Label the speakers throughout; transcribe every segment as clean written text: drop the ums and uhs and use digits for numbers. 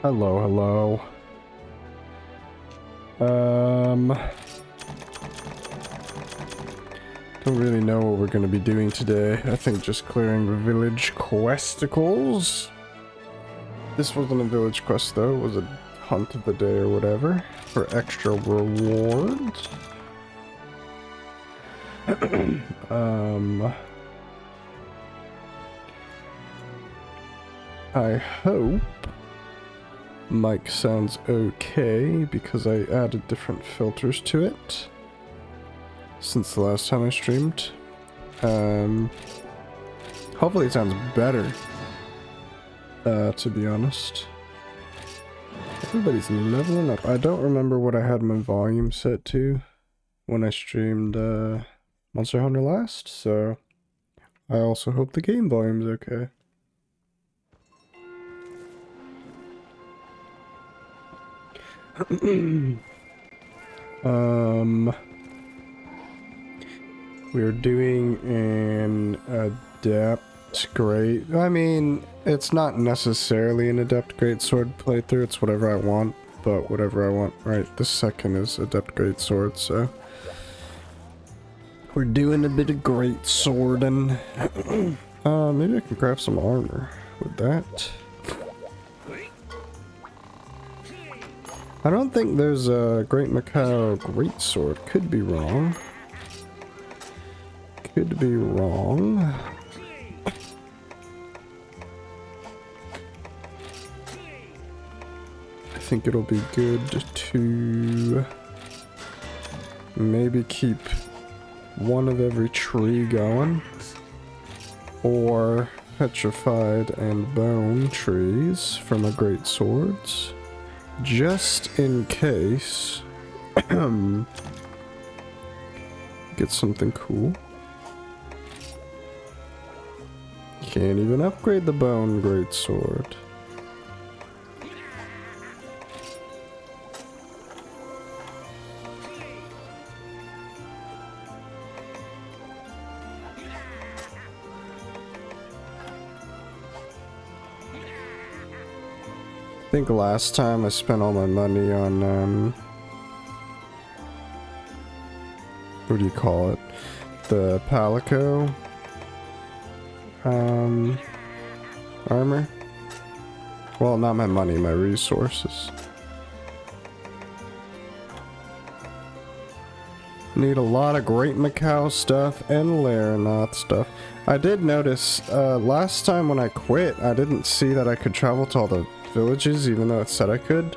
Speaker 1: Hello, hello. Don't really know what we're gonna be doing today. I think just clearing the village questicles. This wasn't a village quest though, it was a hunt of the day or whatever, for extra rewards. I hope mic sounds okay because I added different filters to it since the last time I streamed. Hopefully it sounds better, to be honest. Everybody's leveling up. I don't remember what I had my volume set to when I streamed Monster Hunter last, so I also hope the game volume's okay. We're doing an Adept Great. I mean, it's not necessarily an Adept Great Sword playthrough, it's whatever I want, but whatever I want right this second is Adept Great Sword, so we're doing a bit of Great Sword and maybe I can craft some armor with that. I don't think there's a Great Macau Great Sword. Could be wrong. Could be wrong. I think it'll be good to maybe keep one of every tree going, or petrified and bone trees for my great swords, just in case. Get something cool. Can't even upgrade the bone great sword. I think last time I spent all my money on what do you call it? The Palico armor. Well, not my money, my resources. Need a lot of Great Macau stuff and Laranoth stuff. I did notice last time when I quit, I didn't see that I could travel to all the villages, even though it said I could.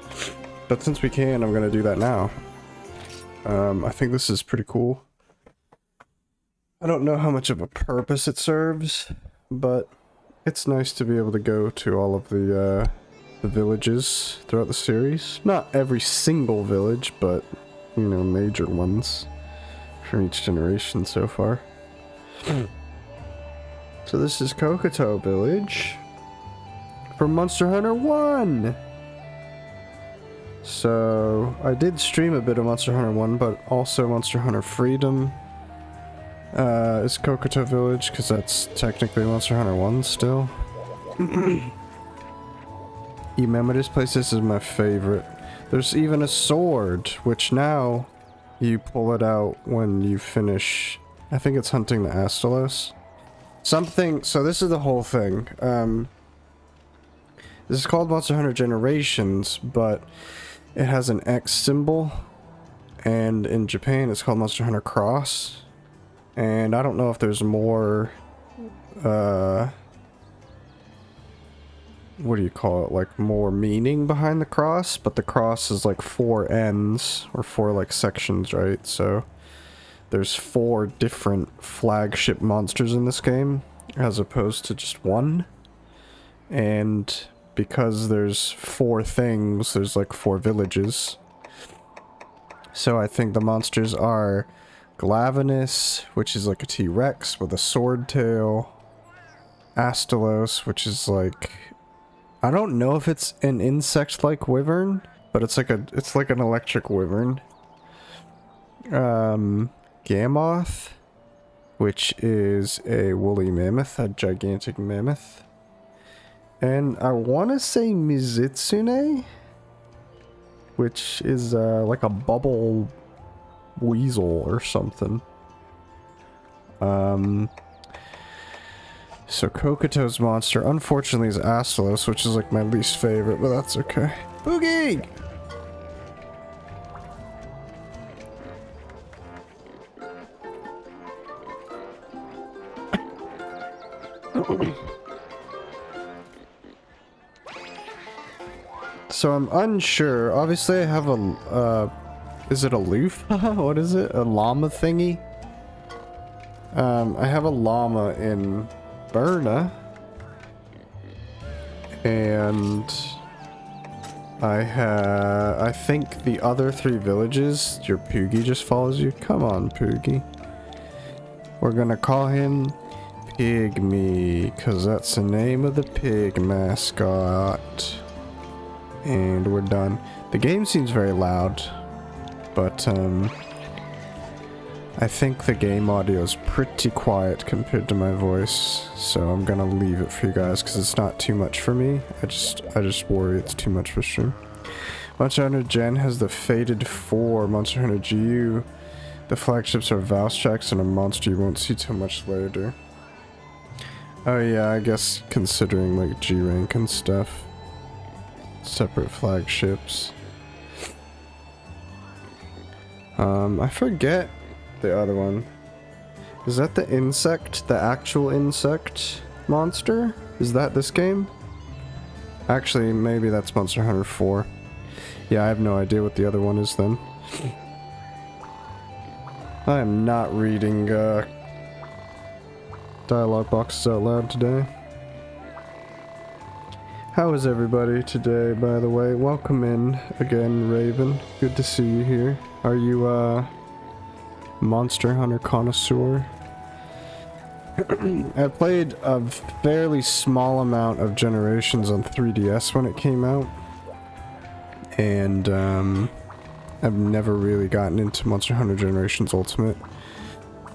Speaker 1: But since we can, I'm gonna do that now. I think this is pretty cool. I don't know how much of a purpose it serves, but it's nice to be able to go to all of the villages throughout the series. Not every single village, but, you know, major ones from each generation so far. So this is Kokoto Village from Monster Hunter 1! So, I did stream a bit of Monster Hunter 1, but also Monster Hunter Freedom is Kokoto Village, because that's technically Monster Hunter 1 still. You remember this place? This is my favorite. There's even a sword, which now you pull it out when you finish, I think it's hunting the Astalos. Something, so this is the whole thing. This is called Monster Hunter Generations, but it has an X symbol, and in Japan it's called Monster Hunter Cross. And I don't know if there's more, what do you call it, like more meaning behind the cross, but the cross is like 4 ends, or 4 like sections, right? So there's 4 different flagship monsters in this game, as opposed to just one. And because there's 4 things, there's like 4 villages. So I think the monsters are Glavenus, which is like a T-Rex with a sword tail. Astalos, which is like, I don't know if it's an insect-like wyvern, but it's like an electric wyvern. Gammoth, which is a woolly mammoth, a gigantic mammoth. And I want to say Mizitsune, which is like a bubble weasel or something. So Kokoto's monster, unfortunately, is Astalos, which is like my least favorite, but that's okay. Boogie! So I'm unsure. Obviously, I have a, is it a loofah? What is it? A llama thingy? I have a llama in Berna. And I think the other 3 villages, your Poogie just follows you. Come on, Poogie. We're gonna call him Pygmy, because that's the name of the pig mascot. And we're done. The game seems very loud, but I think the game audio is pretty quiet compared to my voice, so I'm gonna leave it for you guys because it's not too much for me. I just worry it's too much for stream. Monster Hunter Gen has the Fated 4, Monster Hunter GU. The flagships are Valstrax and a monster you won't see too much later. Oh yeah, I guess considering like G rank and stuff. Separate flagships. I forget the other one. Is that the insect? The actual insect monster? Is that this game? Actually, maybe that's Monster Hunter 4. Yeah, I have no idea what the other one is then. I am not reading dialogue boxes out loud today. How is everybody today, by the way? Welcome in again, Raven. Good to see you here. Are you Monster Hunter connoisseur? I played a fairly small amount of Generations on 3DS when it came out. And I've never really gotten into Monster Hunter Generations Ultimate.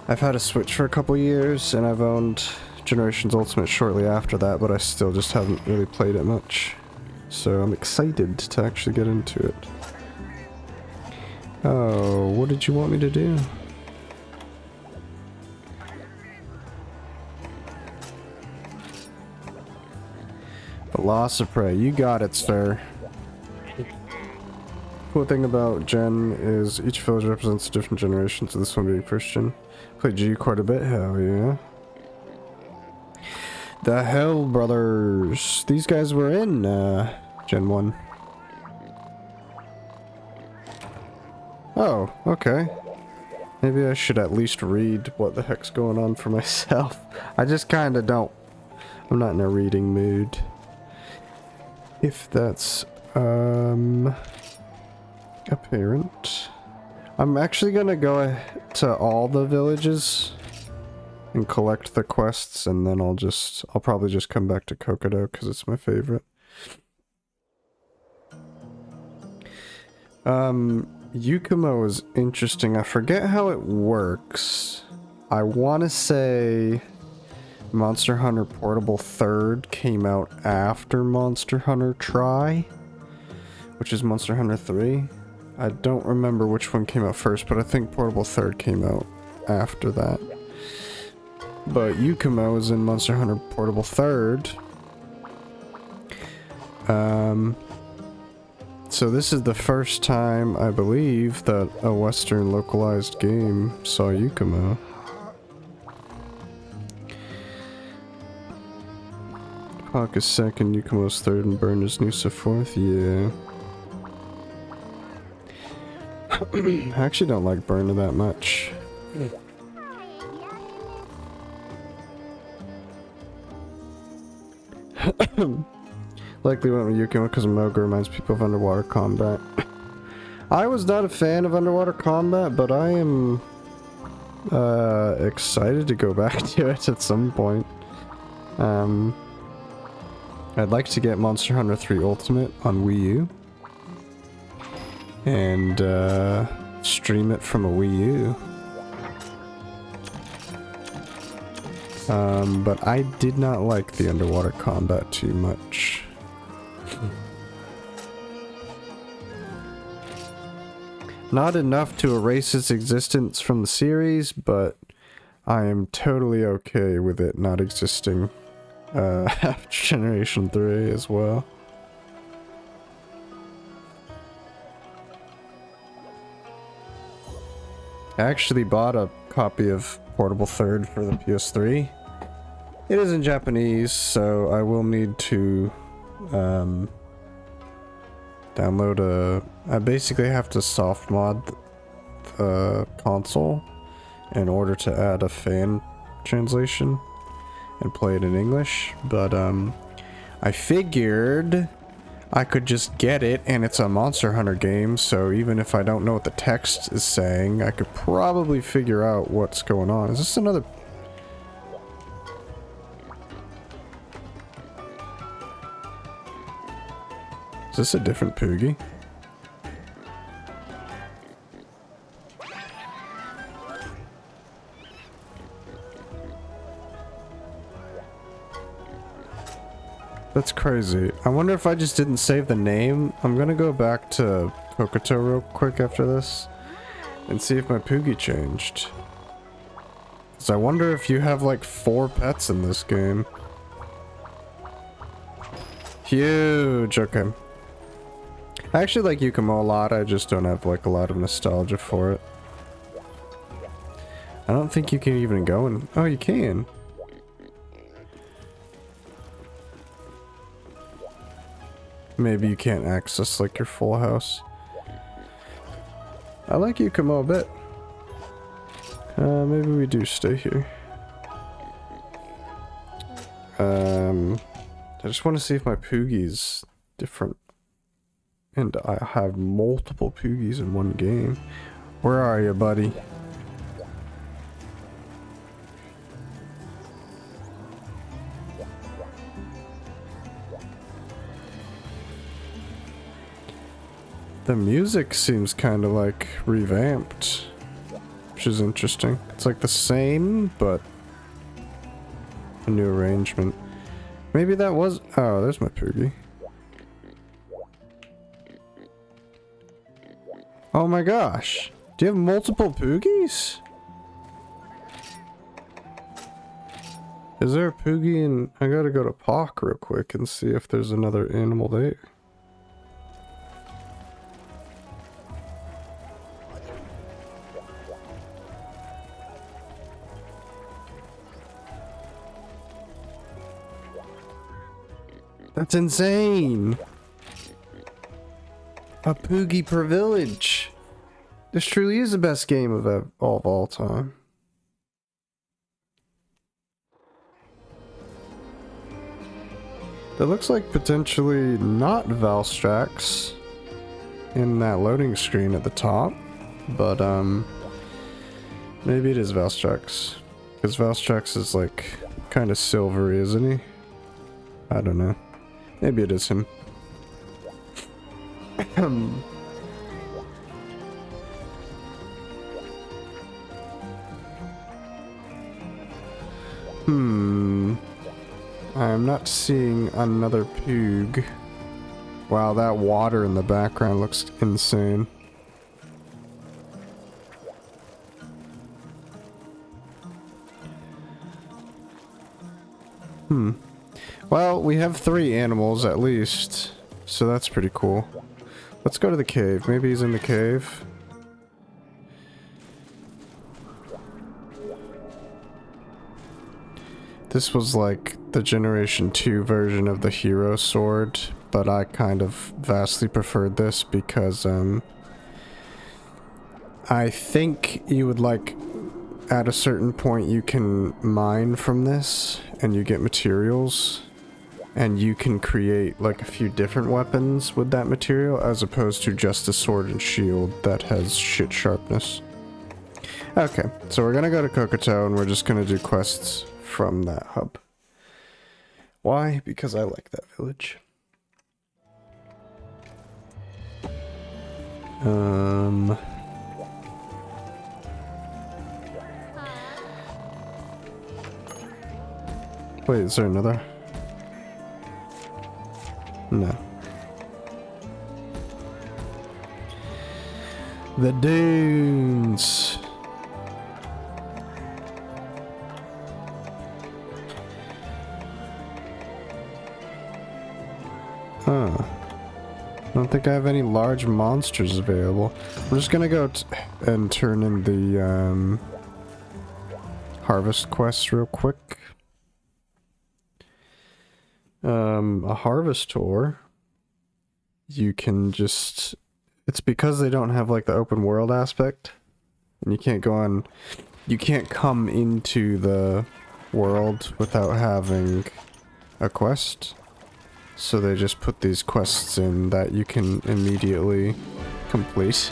Speaker 1: I've had a Switch for a couple years, and I've owned Generations Ultimate shortly after that, but I still just haven't really played it much. So I'm excited to actually get into it. Oh, what did you want me to do? Velociprey, you got it, sir. Cool thing about Gen is each village represents a different generation, so this one being first gen. Played G quite a bit, hell yeah. The Hell Brothers. These guys were in Gen 1. Oh, okay. Maybe I should at least read what the heck's going on for myself. I just kinda don't. I'm not in a reading mood. If that's, apparent. I'm actually gonna go to all the villages and collect the quests, and then I'll probably just come back to Kokoto because it's my favorite. Yukumo is interesting. I forget how it works. I want to say Monster Hunter Portable 3rd came out after Monster Hunter Tri, which is Monster Hunter 3. I don't remember which one came out first, but I think Portable 3rd came out after that. But Yukumo is in Monster Hunter Portable 3rd. So this is the first time, I believe, that a Western localized game saw Yukumo. Hawk is 2nd, Yukumo's 3rd, and Burn is Nusa 4th, yeah. I actually don't like Burn that much. Likely went with Yukumo because Moga reminds people of underwater combat. I was not a fan of underwater combat, but I am excited to go back to it at some point. I'd like to get Monster Hunter 3 Ultimate on Wii U. And stream it from a Wii U. But I did not like the underwater combat too much. Not enough to erase its existence from the series, but I am totally okay with it not existing after Generation 3 as well. I actually bought a copy of Portable Third for the PS3. It is in Japanese, so I will need to download I basically have to soft mod the console in order to add a fan translation and play it in English, but I figured I could just get it, and it's a Monster Hunter game, so even if I don't know what the text is saying, I could probably figure out what's going on. Is this another... Is this a different Poogie? That's crazy. I wonder if I just didn't save the name. I'm gonna go back to Kokoto real quick after this and see if my Poogie changed. So I wonder if you have like 4 pets in this game. Huge. Okay. I actually like Yukumo a lot. I just don't have like a lot of nostalgia for it. I don't think you can even go in. Oh, you can. Maybe you can't access like your full house. I like Yukumo a bit. Maybe we do stay here. I just want to see if my Poogie's different. And I have multiple Poogies in one game. Where are you, buddy? The music seems kind of like revamped, which is interesting. It's like the same, but a new arrangement. Maybe that was... Oh, there's my Poogie. Oh my gosh. Do you have multiple Poogies? Is there a Poogie in... I gotta go to Pock real quick and see if there's another animal there. That's insane! A Poogie per village! This truly is the best game of all time. That looks like potentially not Valstrax in that loading screen at the top, but maybe it is Valstrax. Because Valstrax is like kind of silvery, isn't he? I don't know. Maybe it is him. I'm not seeing another Poog. Wow, that water in the background looks insane. Well, we have 3 animals at least, so that's pretty cool. Let's go to the cave. Maybe he's in the cave. This was like the Generation 2 version of the hero sword, but I kind of vastly preferred this because I think you would like at a certain point you can mine from this and you get materials and you can create like a few different weapons with that material as opposed to just a sword and shield that has shit sharpness. Okay, so we're gonna go to Kokoto and we're just gonna do quests from that hub. Why? Because I like that village. Wait, is there another? No. The dunes. Huh. I don't think I have any large monsters available. I'm just gonna go and turn in the harvest quest real quick. A harvestor, you can just, it's because they don't have like the open world aspect, and you can't go on, you can't come into the world without having a quest. So they just put these quests in that you can immediately complete.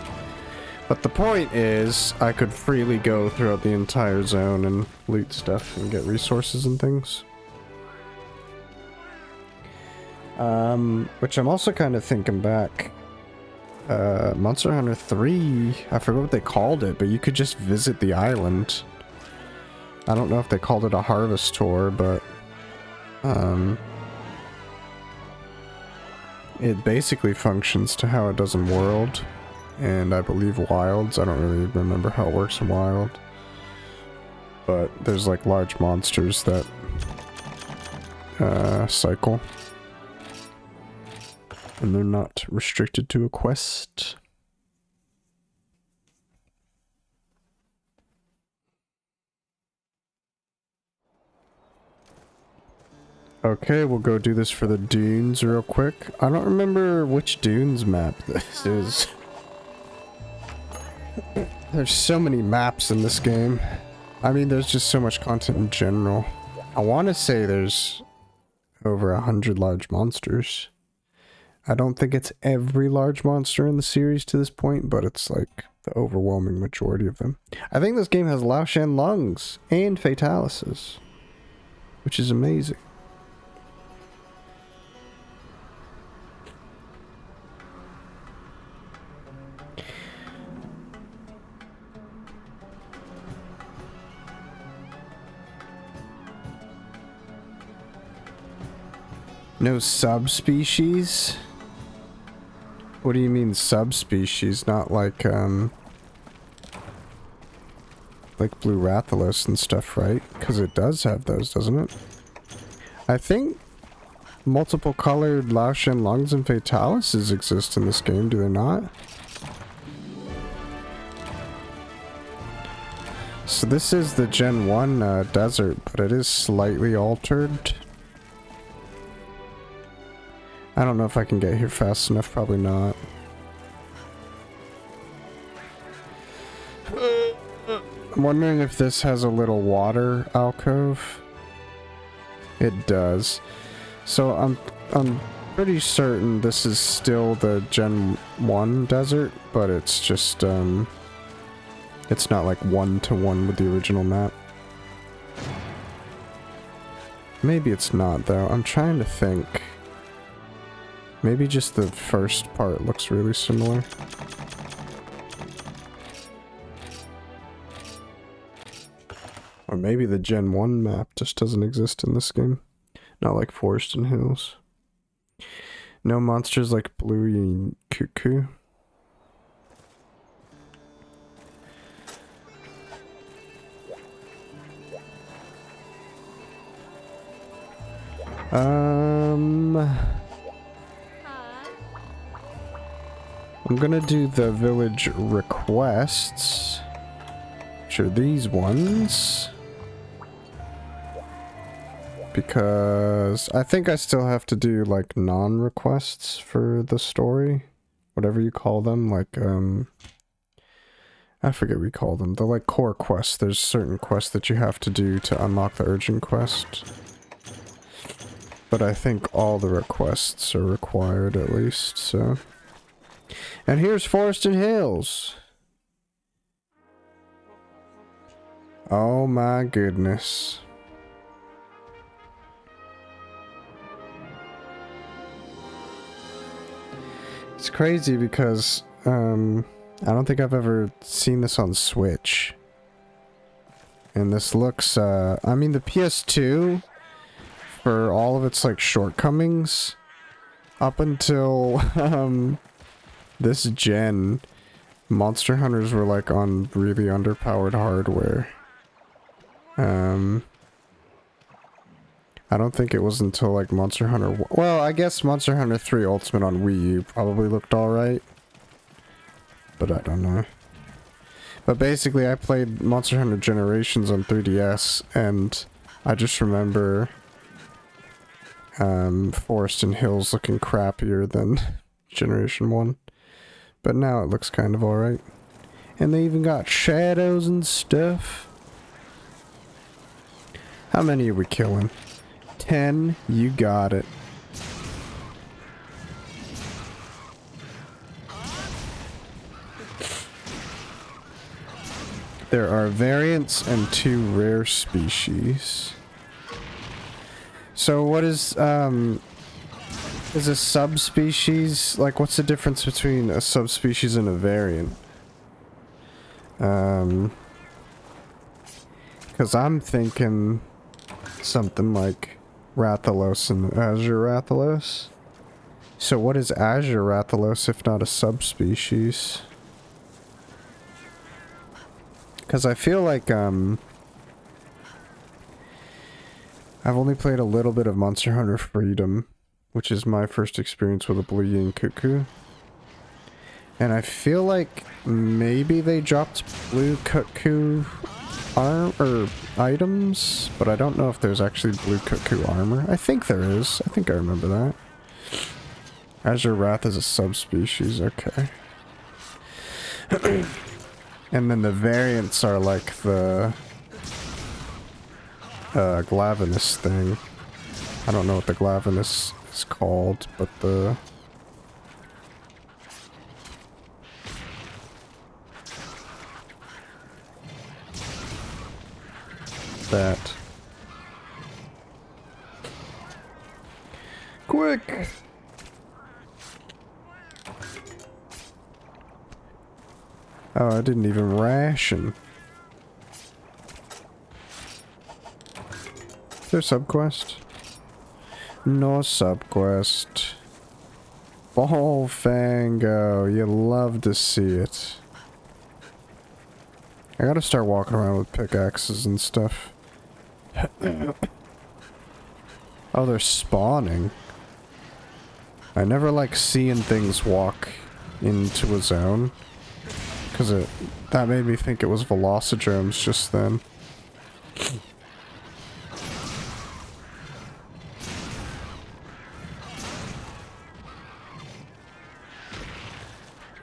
Speaker 1: But the point is, I could freely go throughout the entire zone and loot stuff and get resources and things. Which I'm also kind of thinking back. Monster Hunter 3, I forget what they called it, but you could just visit the island. I don't know if they called it a harvestor, but it basically functions to how it does in World, and I believe Wilds. I don't really remember how it works in Wild, but there's like large monsters that cycle, and they're not restricted to a quest. Okay, we'll go do this for the dunes real quick. I don't remember which dunes map this is. There's so many maps in this game. I mean, there's just so much content in general. I want to say there's over 100 large monsters. I don't think it's every large monster in the series to this point, but it's like the overwhelming majority of them. I think this game has Laoshan lungs and Fatalises, which is amazing. No subspecies? What do you mean subspecies? Not like Blue Rathalos and stuff, right? Because it does have those, doesn't it? I think multiple colored Laoshan lungs and Fatalises exist in this game, do they not? So this is the Gen 1 desert, but it is slightly altered. I don't know if I can get here fast enough, probably not. I'm wondering if this has a little water alcove. It does. So I'm pretty certain this is still the Gen 1 desert, but it's just it's not like one-to-one with the original map. Maybe it's not though. I'm trying to think. Maybe just the first part looks really similar. Or maybe the Gen 1 map just doesn't exist in this game. Not like Forest and Hills. No monsters like Bluey and Cuckoo. I'm gonna do the village requests, which are these ones, because I think I still have to do like non-requests for the story, whatever you call them, like I forget what we call them. They're like core quests. There's certain quests that you have to do to unlock the urgent quest, but I think all the requests are required at least, so. And here's Forest and Hills. Oh my goodness. It's crazy because I don't think I've ever seen this on Switch. And this looks I mean the PS2 for all of its like shortcomings, up until this gen, Monster Hunters were like on really underpowered hardware. I don't think it was until like Monster Hunter... Well, I guess Monster Hunter 3 Ultimate on Wii U probably looked alright. But I don't know. But basically I played Monster Hunter Generations on 3DS, and I just remember Forest and Hills looking crappier than Generation 1. But now it looks kind of alright. And they even got shadows and stuff. How many are we killing? 10, you got it. There are variants and 2 rare species. So what is a subspecies? Like, what's the difference between a subspecies and a variant? Because I'm thinking something like Rathalos and Azure Rathalos. So what is Azure Rathalos if not a subspecies? Because I feel like I've only played a little bit of Monster Hunter Freedom, which is my first experience with a Blue Yin Cuckoo. And I feel like maybe they dropped Blue Cuckoo items, but I don't know if there's actually Blue Cuckoo armor. I think there is. I think I remember that. Azure Wrath is a subspecies, okay. And then the variants are like the Glavenus thing. I don't know what the Glavenus is called, but the... that. Quick! Oh, I didn't even ration. Is there a subquest? No subquest. Ball Fango, you love to see it. I gotta start walking around with pickaxes and stuff. Oh, they're spawning. I never like seeing things walk into a zone, because that made me think it was Velocidromes just then.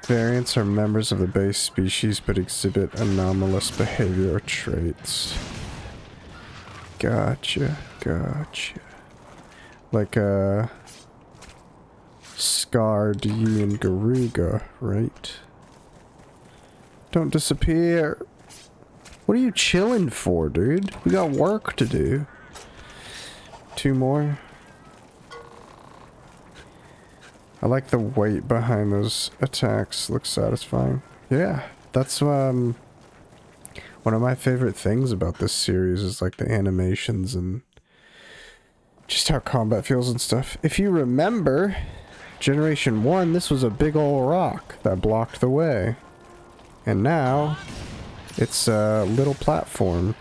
Speaker 1: Variants are members of the base species but exhibit anomalous behavior or traits. Gotcha, gotcha. Like Scardy and Garuga, right? Don't disappear. What are you chilling for, dude? We got work to do. 2 more. I like the weight behind those attacks. Looks satisfying. Yeah, that's one of my favorite things about this series is like the animations and just how combat feels and stuff. If you remember, Generation 1, this was a big ol' rock that blocked the way. And now, it's a little platform.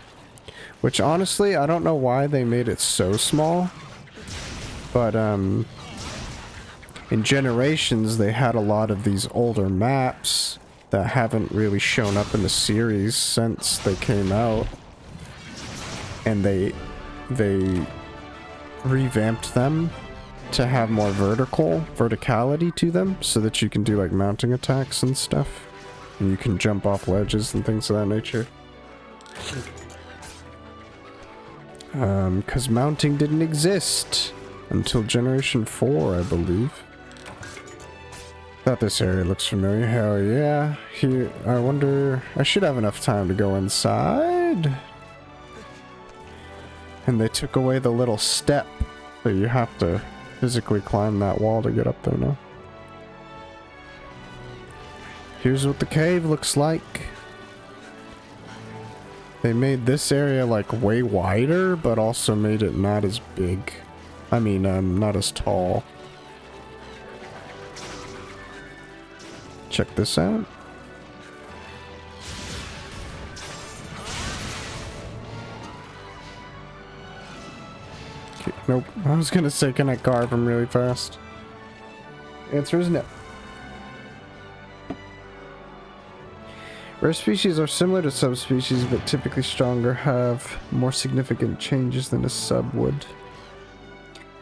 Speaker 1: Which honestly, I don't know why they made it so small. But, in Generations, they had a lot of these older maps that haven't really shown up in the series since they came out. And they revamped them to have more verticality to them so that you can do like mounting attacks and stuff. And you can jump off ledges and things of that nature. Because mounting didn't exist until Generation 4, I believe. Thought this area looks familiar. Hell yeah. Here, I wonder... I should have enough time to go inside. And they took away the little step. So you have to physically climb that wall to get up there now. Here's what the cave looks like. They made this area like way wider, but also made it not as big. I mean, not as tall. Check this out. Okay, nope. I was gonna say, can I carve him really fast? Answer is no. Rare species are similar to subspecies, but typically stronger, have more significant changes than a sub would.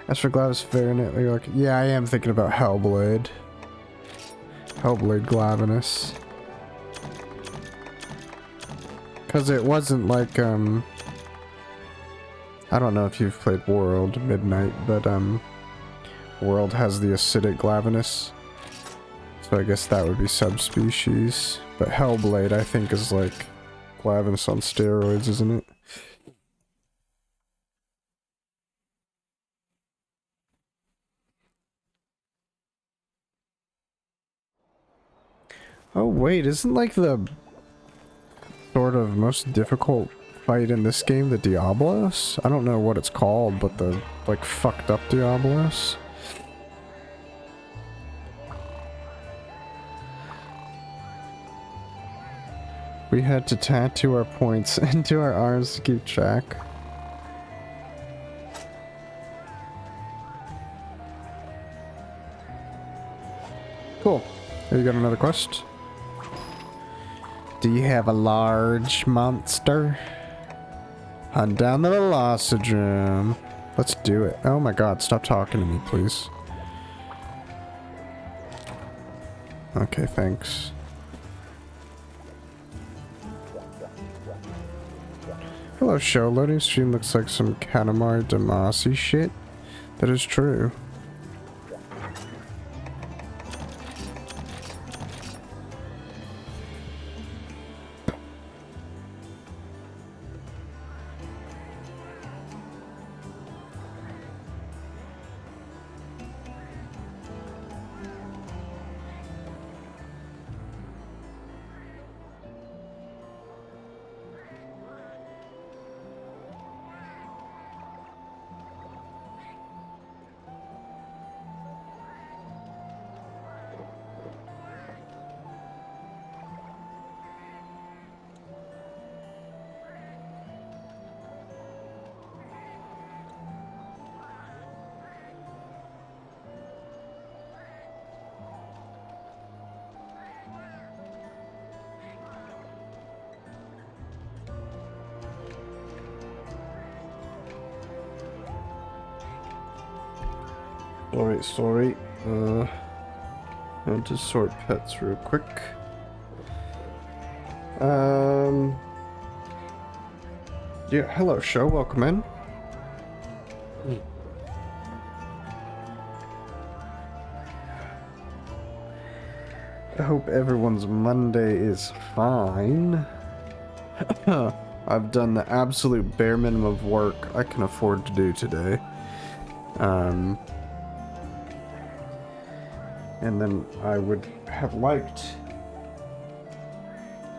Speaker 1: As for Glavis Variant, you're like, yeah, I am thinking about Hellblade. Hellblade Glavenus. Because it wasn't like, I don't know if you've played World Midnight, but, World has the acidic Glavenus. So I guess that would be subspecies. But Hellblade, I think, is like Glavenus on steroids, isn't it? Oh wait, isn't like the sort of most difficult fight in this game the Diablos? I don't know what it's called, but the like fucked up Diablos. We had to tattoo our points into our arms to keep track. Cool. Have you got another quest? Do you have a large monster? Hunt down the Velocidrome. Let's do it. Oh my god, stop talking to me, please. Okay, thanks. Hello, show. Loading stream looks like some Katamari Damacy shit. That is true. Sorry. I'll just sort pets real quick. Yeah, hello, show. Welcome in. I hope everyone's Monday is fine. I've done the absolute bare minimum of work I can afford to do today. And then I would have liked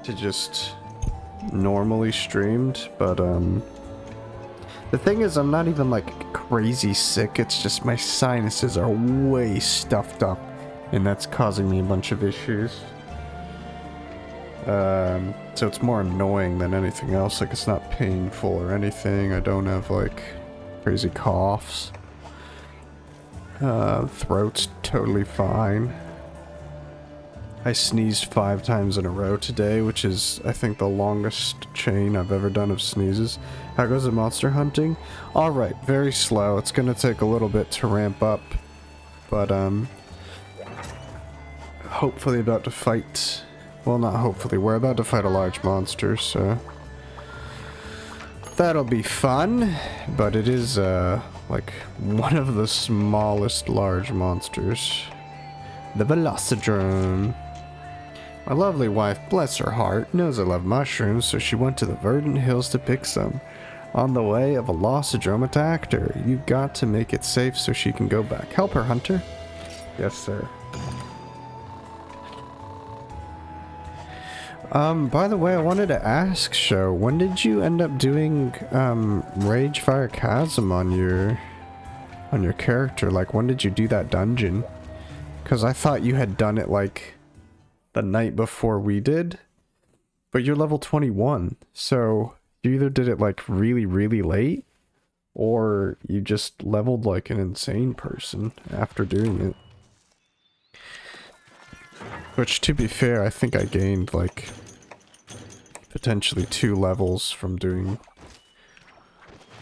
Speaker 1: to just normally streamed, but the thing is, I'm not even like crazy sick, it's just my sinuses are way stuffed up, and that's causing me a bunch of issues. So it's more annoying than anything else. Like, it's not painful or anything. I don't have like crazy coughs. Throat's totally fine. I sneezed 5 times in a row today, which is, I think, the longest chain I've ever done of sneezes. How goes the monster hunting? Alright, very slow. It's gonna take a little bit to ramp up. But, hopefully about to fight... Well, not hopefully. We're about to fight a large monster, so... That'll be fun. But it is, like, one of the smallest large monsters. The Velocidrome. My lovely wife, bless her heart, knows I love mushrooms, so she went to the verdant hills to pick some. On the way, a Velocidrome attacked her. You've got to make it safe so she can go back. Help her, Hunter. Yes, sir. By the way, I wanted to ask, Show, when did you end up doing, Ragefire Chasm on your on your character. Like, when did you do that dungeon? Because I thought you had done it, like, the night before we did. But you're level 21. So, you either did it, like, really, really late, or you just leveled like an insane person after doing it. Which, to be fair, I think I gained, like, potentially 2 levels from doing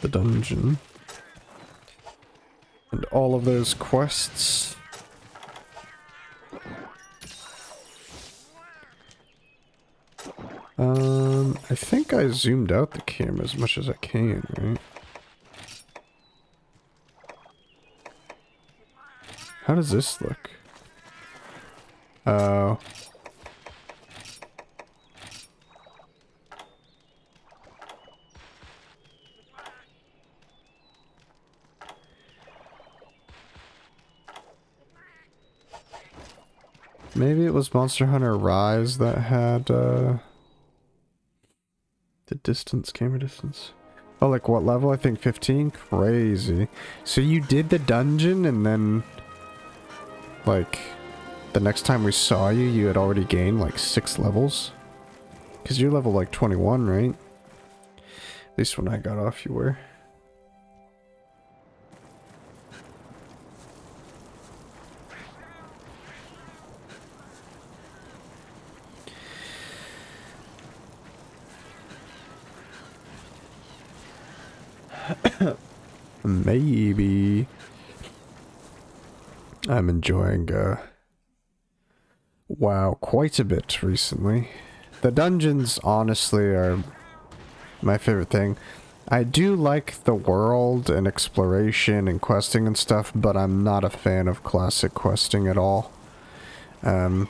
Speaker 1: the dungeon. And all of those quests. I think I zoomed out the camera as much as I can, right? How does this look? Oh. Maybe it was Monster Hunter Rise that had, the distance, camera distance. Oh, like what level? I think 15? Crazy. So you did the dungeon and then, like, the next time we saw you, you had already gained, like, 6 levels? Because you're level, like, 21, right? At least when I got off, you were. Maybe. I'm enjoying, WoW quite a bit recently. The dungeons, honestly, are my favorite thing. I do like the world and exploration and questing and stuff, but I'm not a fan of classic questing at all. I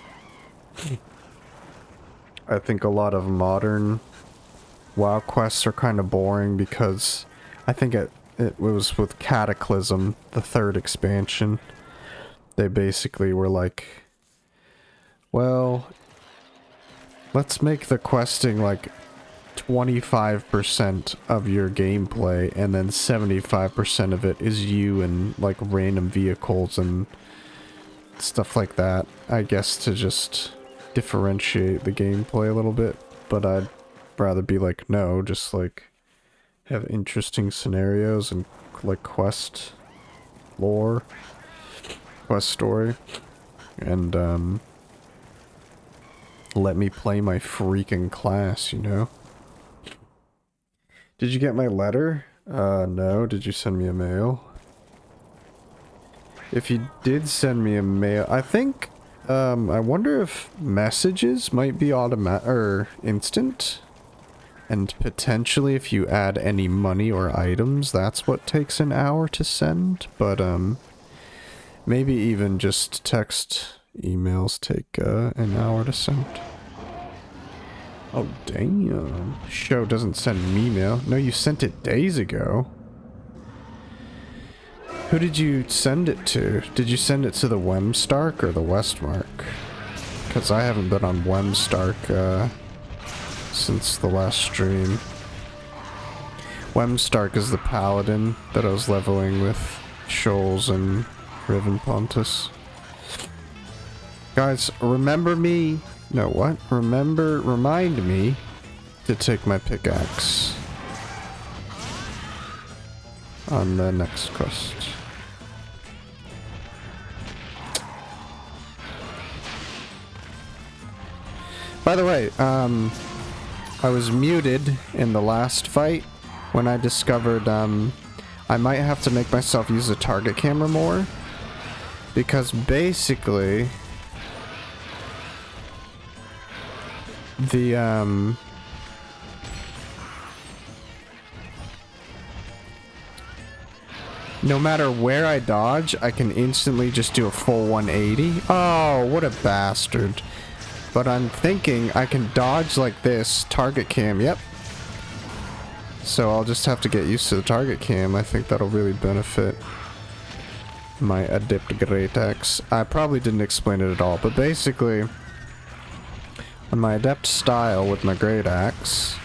Speaker 1: think a lot of modern WoW quests are kind of boring because I think it was with Cataclysm, the 3rd expansion. They basically were like, well, let's make the questing like 25% of your gameplay, and then 75% of it is you and like random vehicles and stuff like that. I guess to just differentiate the gameplay a little bit, but I'd rather be like, no, just like have interesting scenarios and like quest lore, quest story, and let me play my freaking class, you know? Did you get my letter? No. Did you send me a mail? If you did send me a mail, I think, I wonder if messages might be automatic or instant. And potentially if you add any money or items, that's what takes an hour to send. But, maybe even just text emails take, an hour to send. Oh, damn. Show doesn't send me mail. No, you sent it days ago. Who did you send it to? Did you send it to the Wemstark or the Westmark? Because I haven't been on Wemstark, since the last stream. Wemstark is the paladin that I was leveling with Shoals and Riven Pontus. Guys, remember me. No, what? Remind me to take my pickaxe on the next quest. By the way, I was muted in the last fight when I discovered, I might have to make myself use the target camera more. Because basically, the, no matter where I dodge, I can instantly just do a full 180. Oh, what a bastard. But I'm thinking I can dodge like this, target cam, yep. So I'll just have to get used to the target cam. I think that'll really benefit my Adept Great Axe. I probably didn't explain it at all, but basically, on my Adept style with my Great Axe,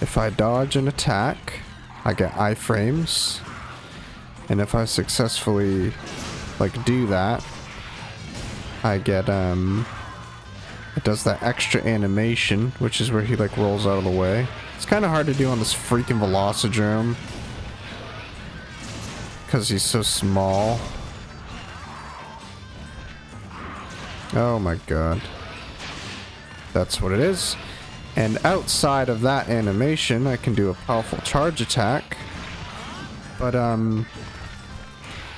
Speaker 1: if I dodge an attack, I get iframes. And if I successfully, like, do that, I get, it does that extra animation, which is where he, like, rolls out of the way. It's kind of hard to do on this freaking Velocidrome, because he's so small. Oh my god. That's what it is. And outside of that animation, I can do a powerful charge attack. But,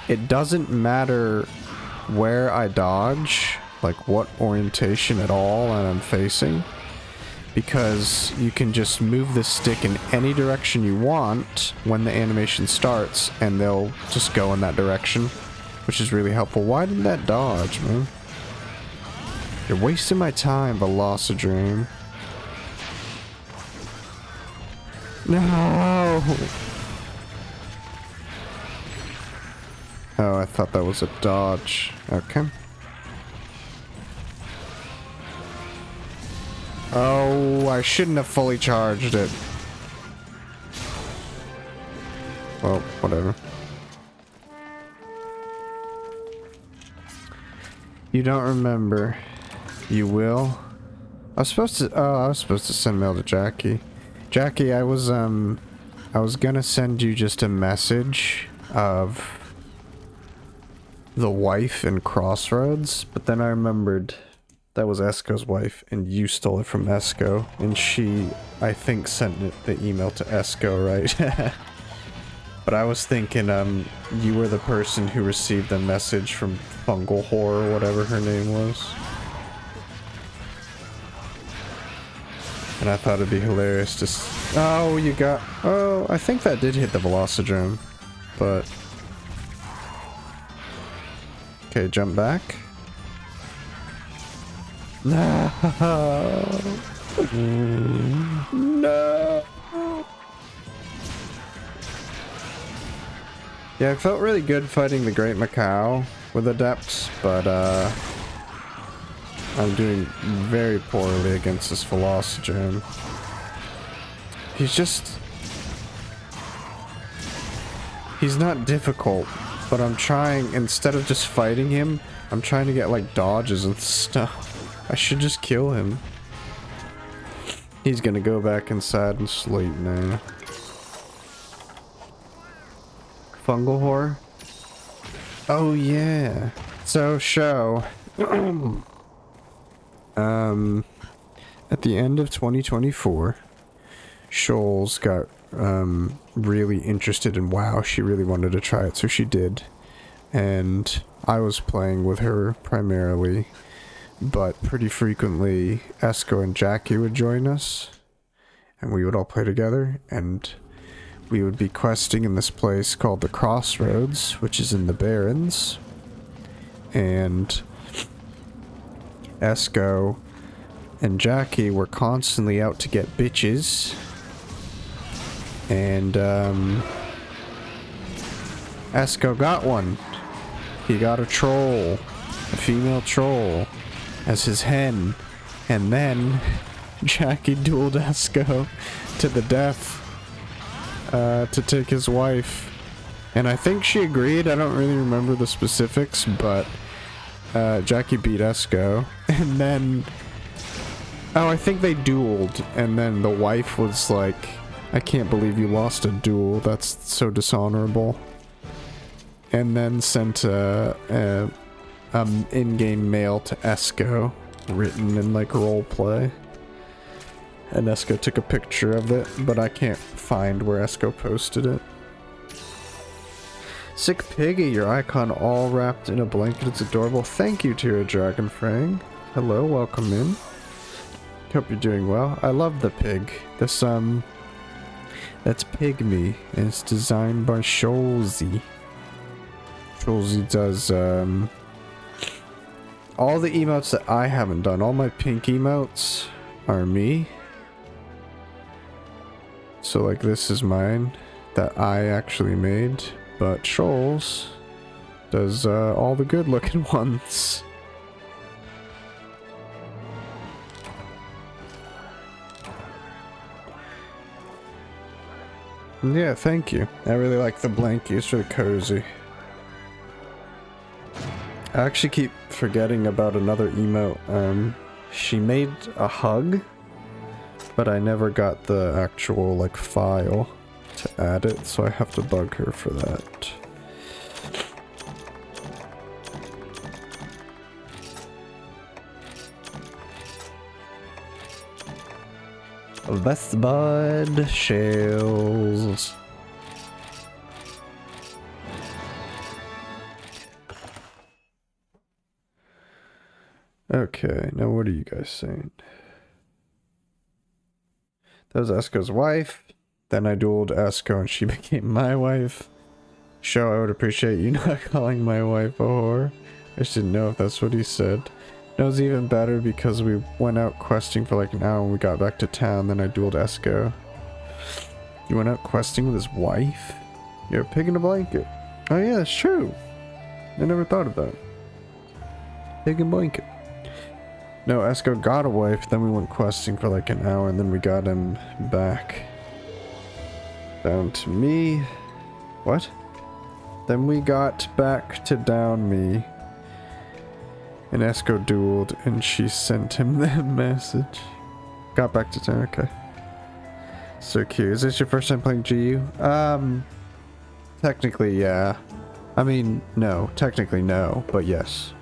Speaker 1: it doesn't matter where I dodge, like what orientation at all I'm facing, because you can just move the stick in any direction you want when the animation starts, and they'll just go in that direction, which is really helpful. Why didn't that dodge, man? You're wasting my time, Velocidrome. No! Oh, I thought that was a dodge. Okay. Oh, I shouldn't have fully charged it. Well, whatever. You don't remember. You will. I was supposed to send mail to Jackie. Jackie, I was gonna send you just a message of the wife in Crossroads, but then I remembered that was Esco's wife, and you stole it from Esco, and she, I think, sent the email to Esco, right? But I was thinking, you were the person who received the message from Fungal Whore, or whatever her name was. And I thought it'd be hilarious to oh, you got... Oh, I think that did hit the Velocidrome, but... Okay, jump back. No! No! Yeah, it felt really good fighting the Great Macau with Adepts, but I'm doing very poorly against this Velocidrome. He's just... He's not difficult, but I'm trying, instead of just fighting him, I'm trying to get like dodges and stuff. I should just kill him. He's gonna go back inside and sleep now. Fungal Whore? Oh yeah. So show. At the end of 2024, Shoals got really interested in WoW. She really wanted to try it, so she did. And I was playing with her primarily, but pretty frequently Esco and Jackie would join us, and we would all play together, and we would be questing in this place called the Crossroads, which is in the Barrens. And Esco and Jackie were constantly out to get bitches. And, Esco got one. He got a troll. A female troll. As his hen. And then, Jackie dueled Esco to the death. To take his wife. And I think she agreed. I don't really remember the specifics, but Jackie beat Esco. And then... Oh, I think they dueled. And then the wife was like, I can't believe you lost a duel. That's so dishonorable. And then sent a in-game mail to Esco, written in like roleplay. And Esco took a picture of it, but I can't find where Esco posted it. Sick Piggy, your icon all wrapped in a blanket. It's adorable. Thank you, Tira Dragonfrang. Hello, welcome in. Hope you're doing well. I love the pig. This, that's Pygmy, and it's designed by Shoalsy. Shoalsy does, all the emotes that I haven't done. All my pink emotes are me. So, like, this is mine that I actually made. But Shoals does, all the good-looking ones. Yeah, thank you. I really like the blankie. It's really cozy. I actually keep forgetting about another emote. She made a hug, but I never got the actual, like, file to add it, so I have to bug her for that. Best bud shells. Okay, now what are you guys saying? That was Esco's wife. Then I dueled Esco and she became my wife. Show, I would appreciate you not calling my wife a whore. I just didn't know if that's what he said. It was even better because we went out questing for like an hour and we got back to town, then I dueled Esco. You went out questing with his wife? You're a pig in a blanket. Oh yeah, that's true. I never thought of that. Pig in blanket. No, Esco got a wife, then we went questing for like an hour and then we got him back. Down to me. What? Then we got back to down me. And Esco dueled and she sent him that message. Got back to town, okay. So cute. Is this your first time playing GU? Technically, yeah. I mean, no. Technically, no. But yes.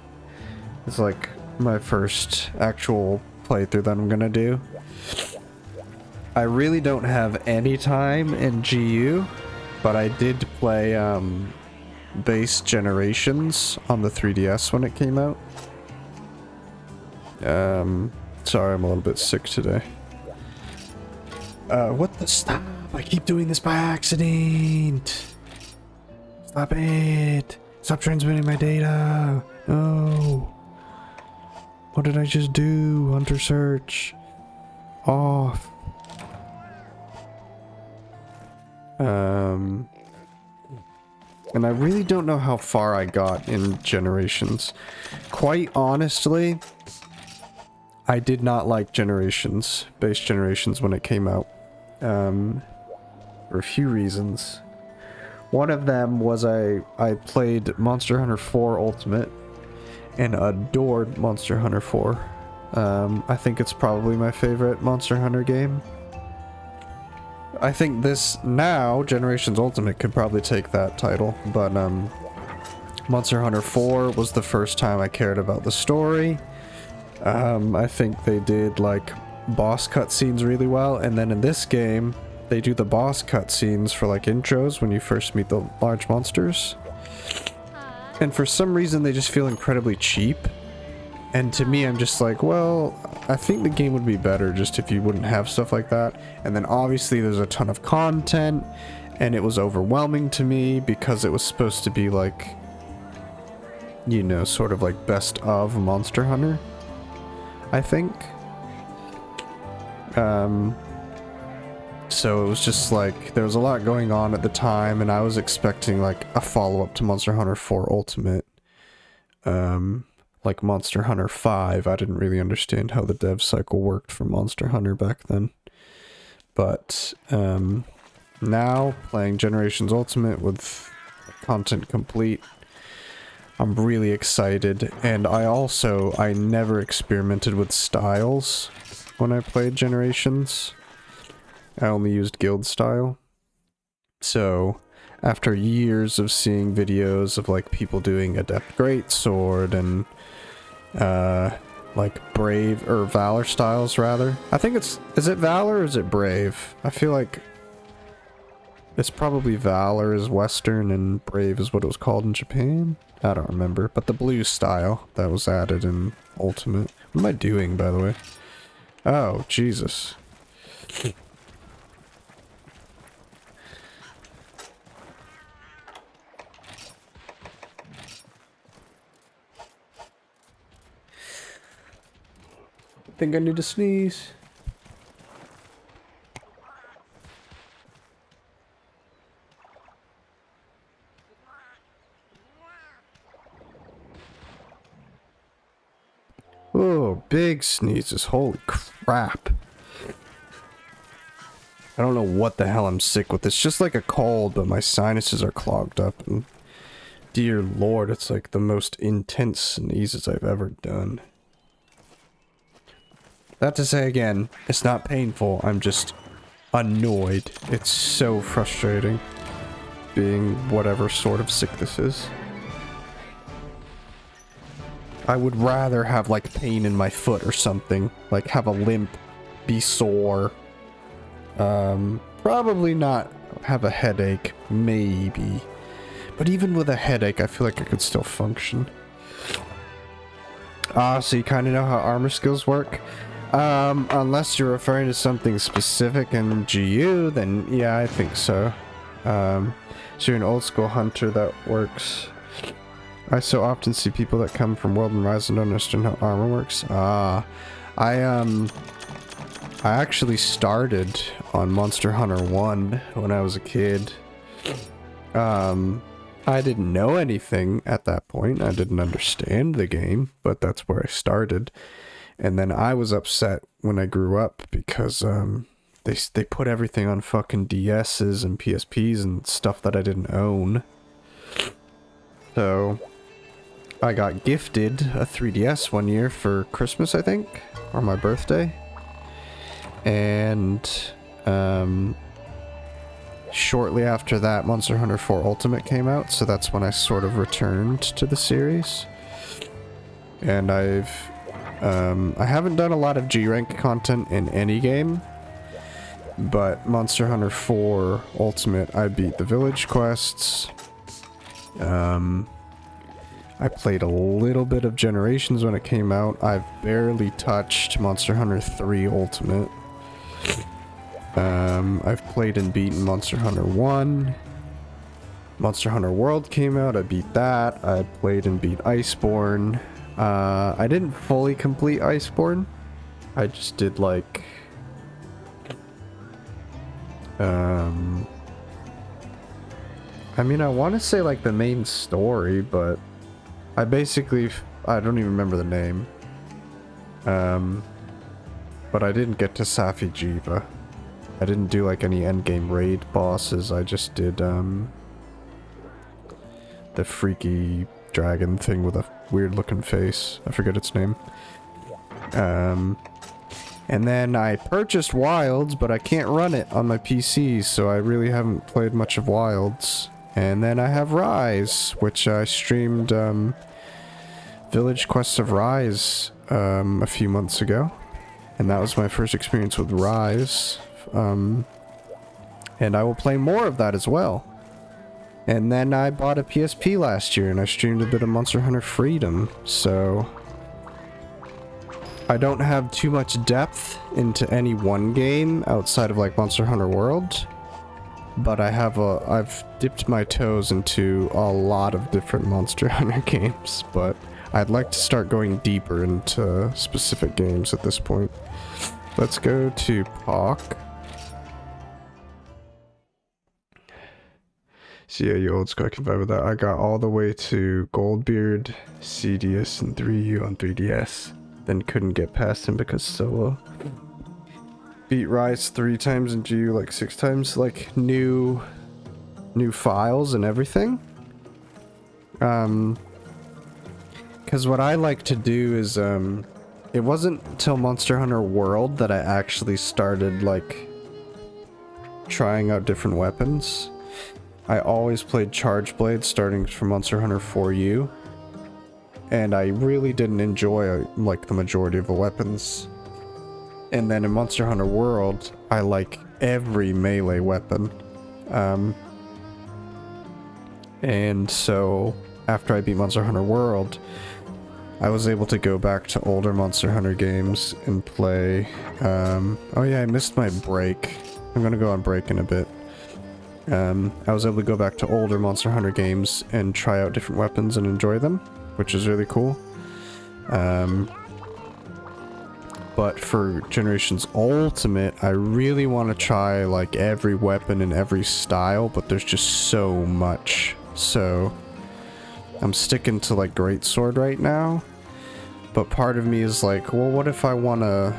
Speaker 1: It's like my first actual playthrough that I'm gonna do. I really don't have any time in GU, but I did play, Base Generations on the 3DS when it came out. Sorry, I'm a little bit sick today. What the— stop! I keep doing this by accident! Stop it! Stop transmitting my data! No! What did I just do? Hunter search. Off. And I really don't know how far I got in Generations. Quite honestly, I did not like Generations, Base Generations, when it came out. For a few reasons. One of them was I played Monster Hunter 4 Ultimate and adored Monster Hunter 4. I think it's probably my favorite Monster Hunter game. I think this now, Generations Ultimate, could probably take that title, but Monster Hunter 4 was the first time I cared about the story. I think they did like boss cutscenes really well, and then in this game, they do the boss cutscenes for like intros when you first meet the large monsters. And for some reason they just feel incredibly cheap. And to me, I'm just like, well, I think the game would be better just if you wouldn't have stuff like that. And then obviously there's a ton of content, and it was overwhelming to me because it was supposed to be like, you know, sort of like best of Monster Hunter, I think. So it was just like, there was a lot going on at the time, and I was expecting like a follow-up to Monster Hunter 4 Ultimate. Like Monster Hunter 5, I didn't really understand how the dev cycle worked for Monster Hunter back then. But, now, playing Generations Ultimate with content complete, I'm really excited. And I never experimented with styles when I played Generations. I only used guild style. So, after years of seeing videos of like people doing Adept Greatsword and like Brave or Valor styles rather. I think is it Valor or is it Brave? I feel like it's probably Valor is Western and Brave is what it was called in Japan. I don't remember, but the blue style that was added in Ultimate. What am I doing, by the way? Oh, Jesus. Think I need to sneeze. Oh, big sneezes. Holy crap. I don't know what the hell I'm sick with. It's just like a cold, but my sinuses are clogged up. And dear lord, it's like the most intense sneezes I've ever done. That to say again, it's not painful. I'm just annoyed. It's so frustrating being whatever sort of sick this is. I would rather have like pain in my foot or something, like have a limp, be sore. Probably not have a headache, maybe. But even with a headache, I feel like I could still function. So you kind of know how armor skills work? Unless you're referring to something specific in GU, then yeah, I think so. So you're an old school hunter, that works. I so often see people that come from World and Rise and don't understand how armor works. I actually started on Monster Hunter 1 when I was a kid. I didn't know anything at that point. I didn't understand the game, but that's where I started. And then I was upset when I grew up because they put everything on fucking DS's and PSPs and stuff that I didn't own. So I got gifted a 3DS one year for Christmas, I think, or my birthday. And shortly after that, Monster Hunter 4 Ultimate came out, so that's when I sort of returned to the series. And I haven't done a lot of G-Rank content in any game, but Monster Hunter 4 Ultimate, I beat the village quests. I played a little bit of Generations when it came out. I've barely touched Monster Hunter 3 Ultimate. I've played and beaten Monster Hunter 1. Monster Hunter World came out, I beat that. I played and beat Iceborne. I didn't fully complete Iceborne. I just did like... I mean, I want to say like the main story, but I basically... I don't even remember the name. But I didn't get to Safi Jiva. I didn't do like any endgame raid bosses. I just did the freaky dragon thing with a weird looking face. I forget its name. And then I purchased Wilds, but I can't run it on my PC, so I really haven't played much of Wilds. And then I have Rise, which I streamed Village Quests of Rise a few months ago. And that was my first experience with Rise. And I will play more of that as well. And then I bought a PSP last year and I streamed a bit of Monster Hunter Freedom, so I don't have too much depth into any one game outside of like Monster Hunter World, but I've dipped my toes into a lot of different Monster Hunter games, but I'd like to start going deeper into specific games at this point. Let's go to POC. So yeah, you old school, I can vibe with that. I got all the way to Goldbeard, CDS, and 3U on 3DS. Then couldn't get past him because solo. Beat Rise 3 times and GU like 6 times. Like new files and everything. Because what I like to do is, it wasn't until Monster Hunter World that I actually started like trying out different weapons. I always played Charge Blade starting from Monster Hunter 4U, and I really didn't enjoy like the majority of the weapons. And then in Monster Hunter World, I like every melee weapon. And so after I beat Monster Hunter World, I was able to go back to older Monster Hunter games and play. Oh yeah, I missed my break. I'm gonna go on break in a bit. I was able to go back to older Monster Hunter games and try out different weapons and enjoy them, which is really cool. But for Generations Ultimate, I really want to try like every weapon and every style, but there's just so much. So I'm sticking to like Greatsword right now. But part of me is like, well, what if I want to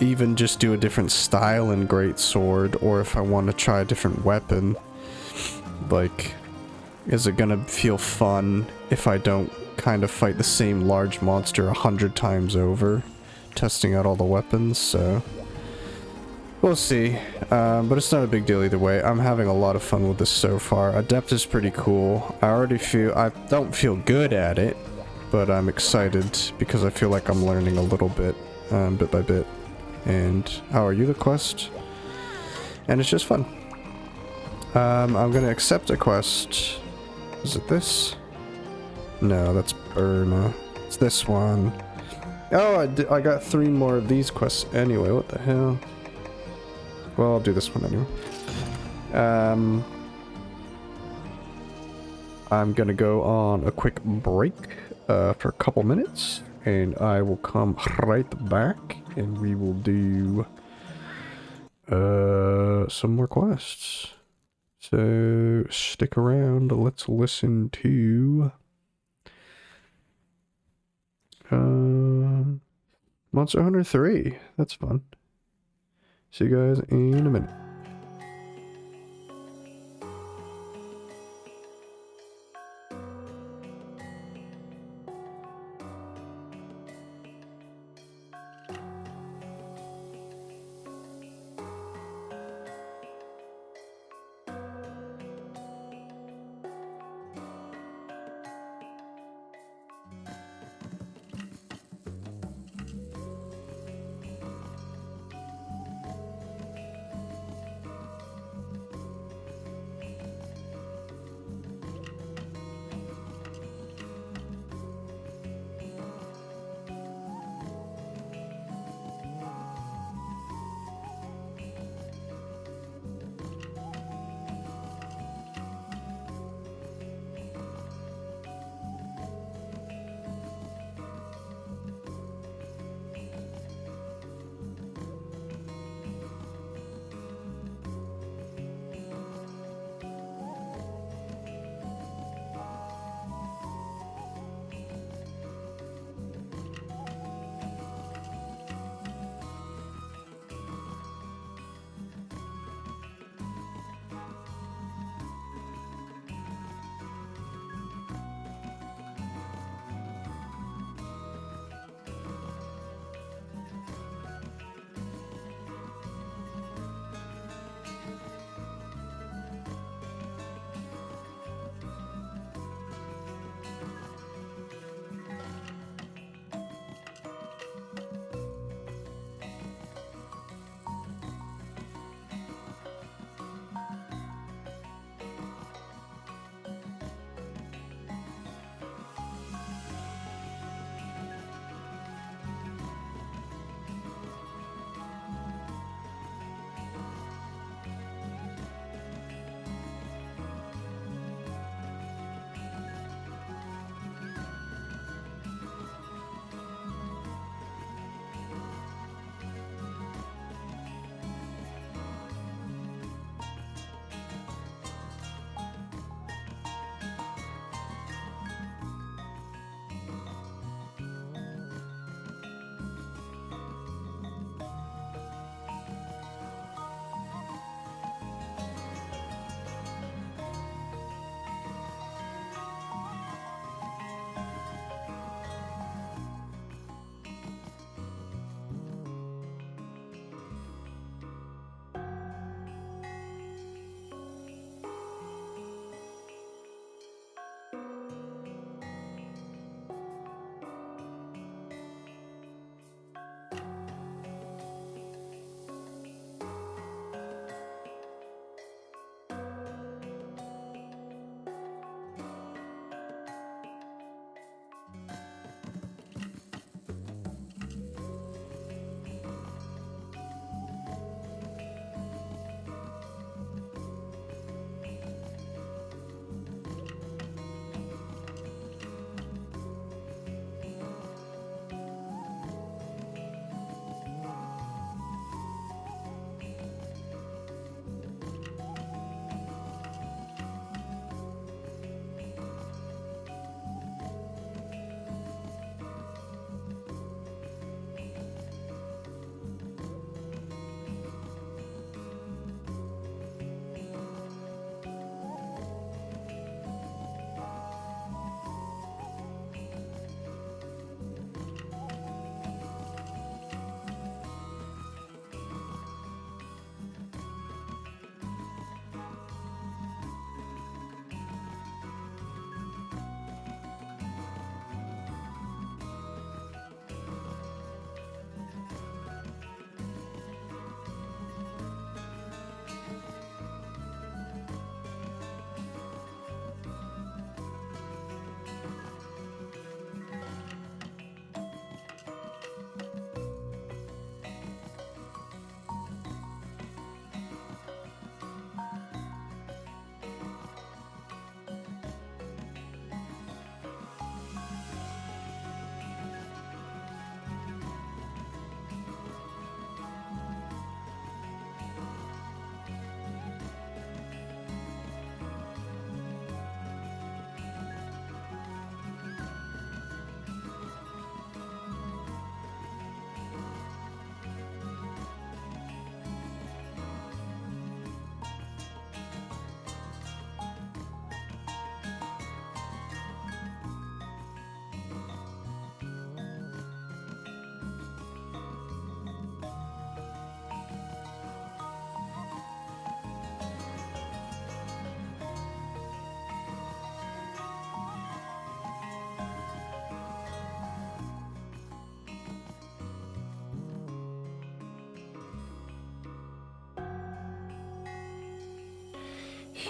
Speaker 1: even just do a different style in Greatsword, or if I want to try a different weapon. Like, is it gonna feel fun if I don't kind of fight the same large monster 100 times over, testing out all the weapons? So we'll see, but it's not a big deal either way. I'm having a lot of fun with this so far. Adept is pretty cool. I don't feel good at it, but I'm excited because I feel like I'm learning a little bit, bit by bit. And how are you, the quest? And it's just fun. I'm gonna accept a quest. Is it this? No, that's Burma. It's this one. Oh, I got 3 more of these quests anyway. What the hell? Well, I'll do this one anyway. I'm gonna go on a quick break for a couple minutes, and I will come right back, and we will do some more quests. So stick around. Let's listen to Monster Hunter 3. That's fun. See you guys in a minute.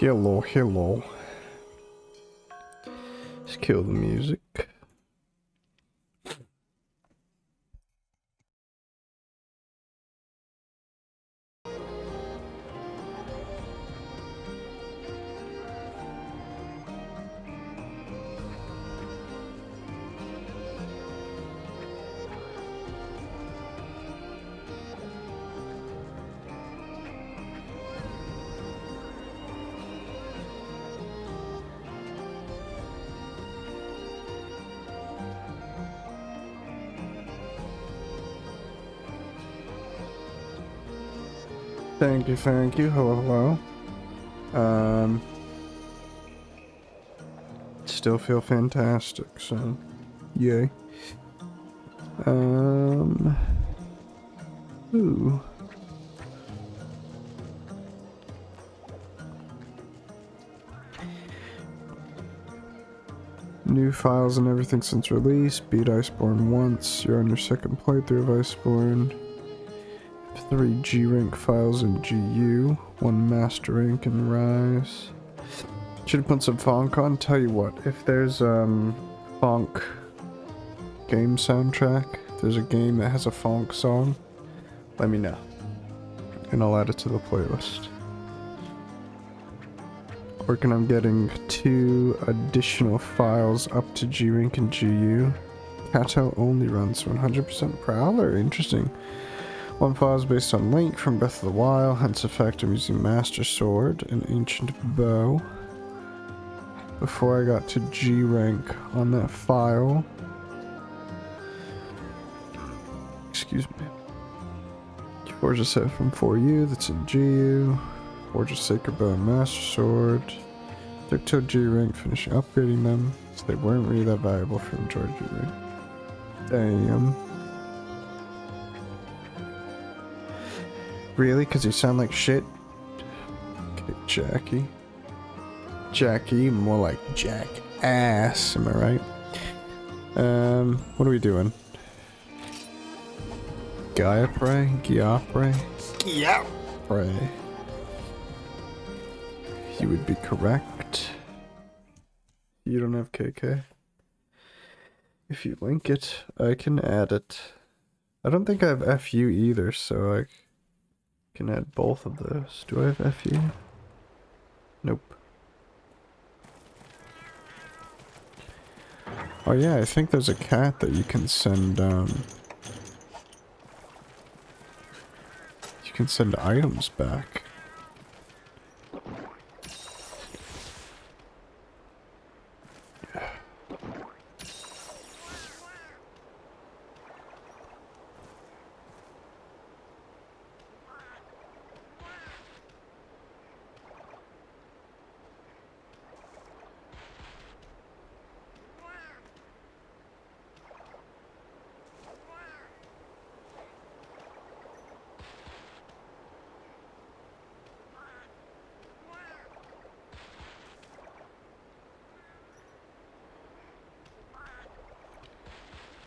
Speaker 1: Hello, hello. Let's kill the music. Thank you, thank you. Hello, hello. Still feel fantastic, so yay. Ooh. New files and everything since release. Beat Iceborne once. You're on your second playthrough of Iceborne. 3 G rank files in GU. 1 master rank in Rise. Should have put some Fonk on. Tell you what, if there's Fonk game soundtrack, if there's a game that has a Fonk song, let me know. And I'll add it to the playlist. Working on getting 2 additional files up to G rank and GU. Kato only runs 100% Prowler. Interesting. 1 file is based on Link from Breath of the Wild, hence effect I'm using Master Sword and Ancient Bow. Before I got to G rank on that file. Excuse me. Forge a set from 4U, that's in GU. Forge a Sacred Bow and Master Sword. Took to G rank, finishing upgrading them, so they weren't really that valuable for Majority G rank. Damn. Really? Because you sound like shit? Okay, Jackie. Jackie, more like Jackass, am I right? What are we doing? Gaiapre? Giapre? Giapre. You would be correct. You don't have KK? If you link it, I can add it. I don't think I have FU either, so I can add both of those. Do I have FU? Nope. Oh yeah, I think there's a cat that you can send, you can send items back.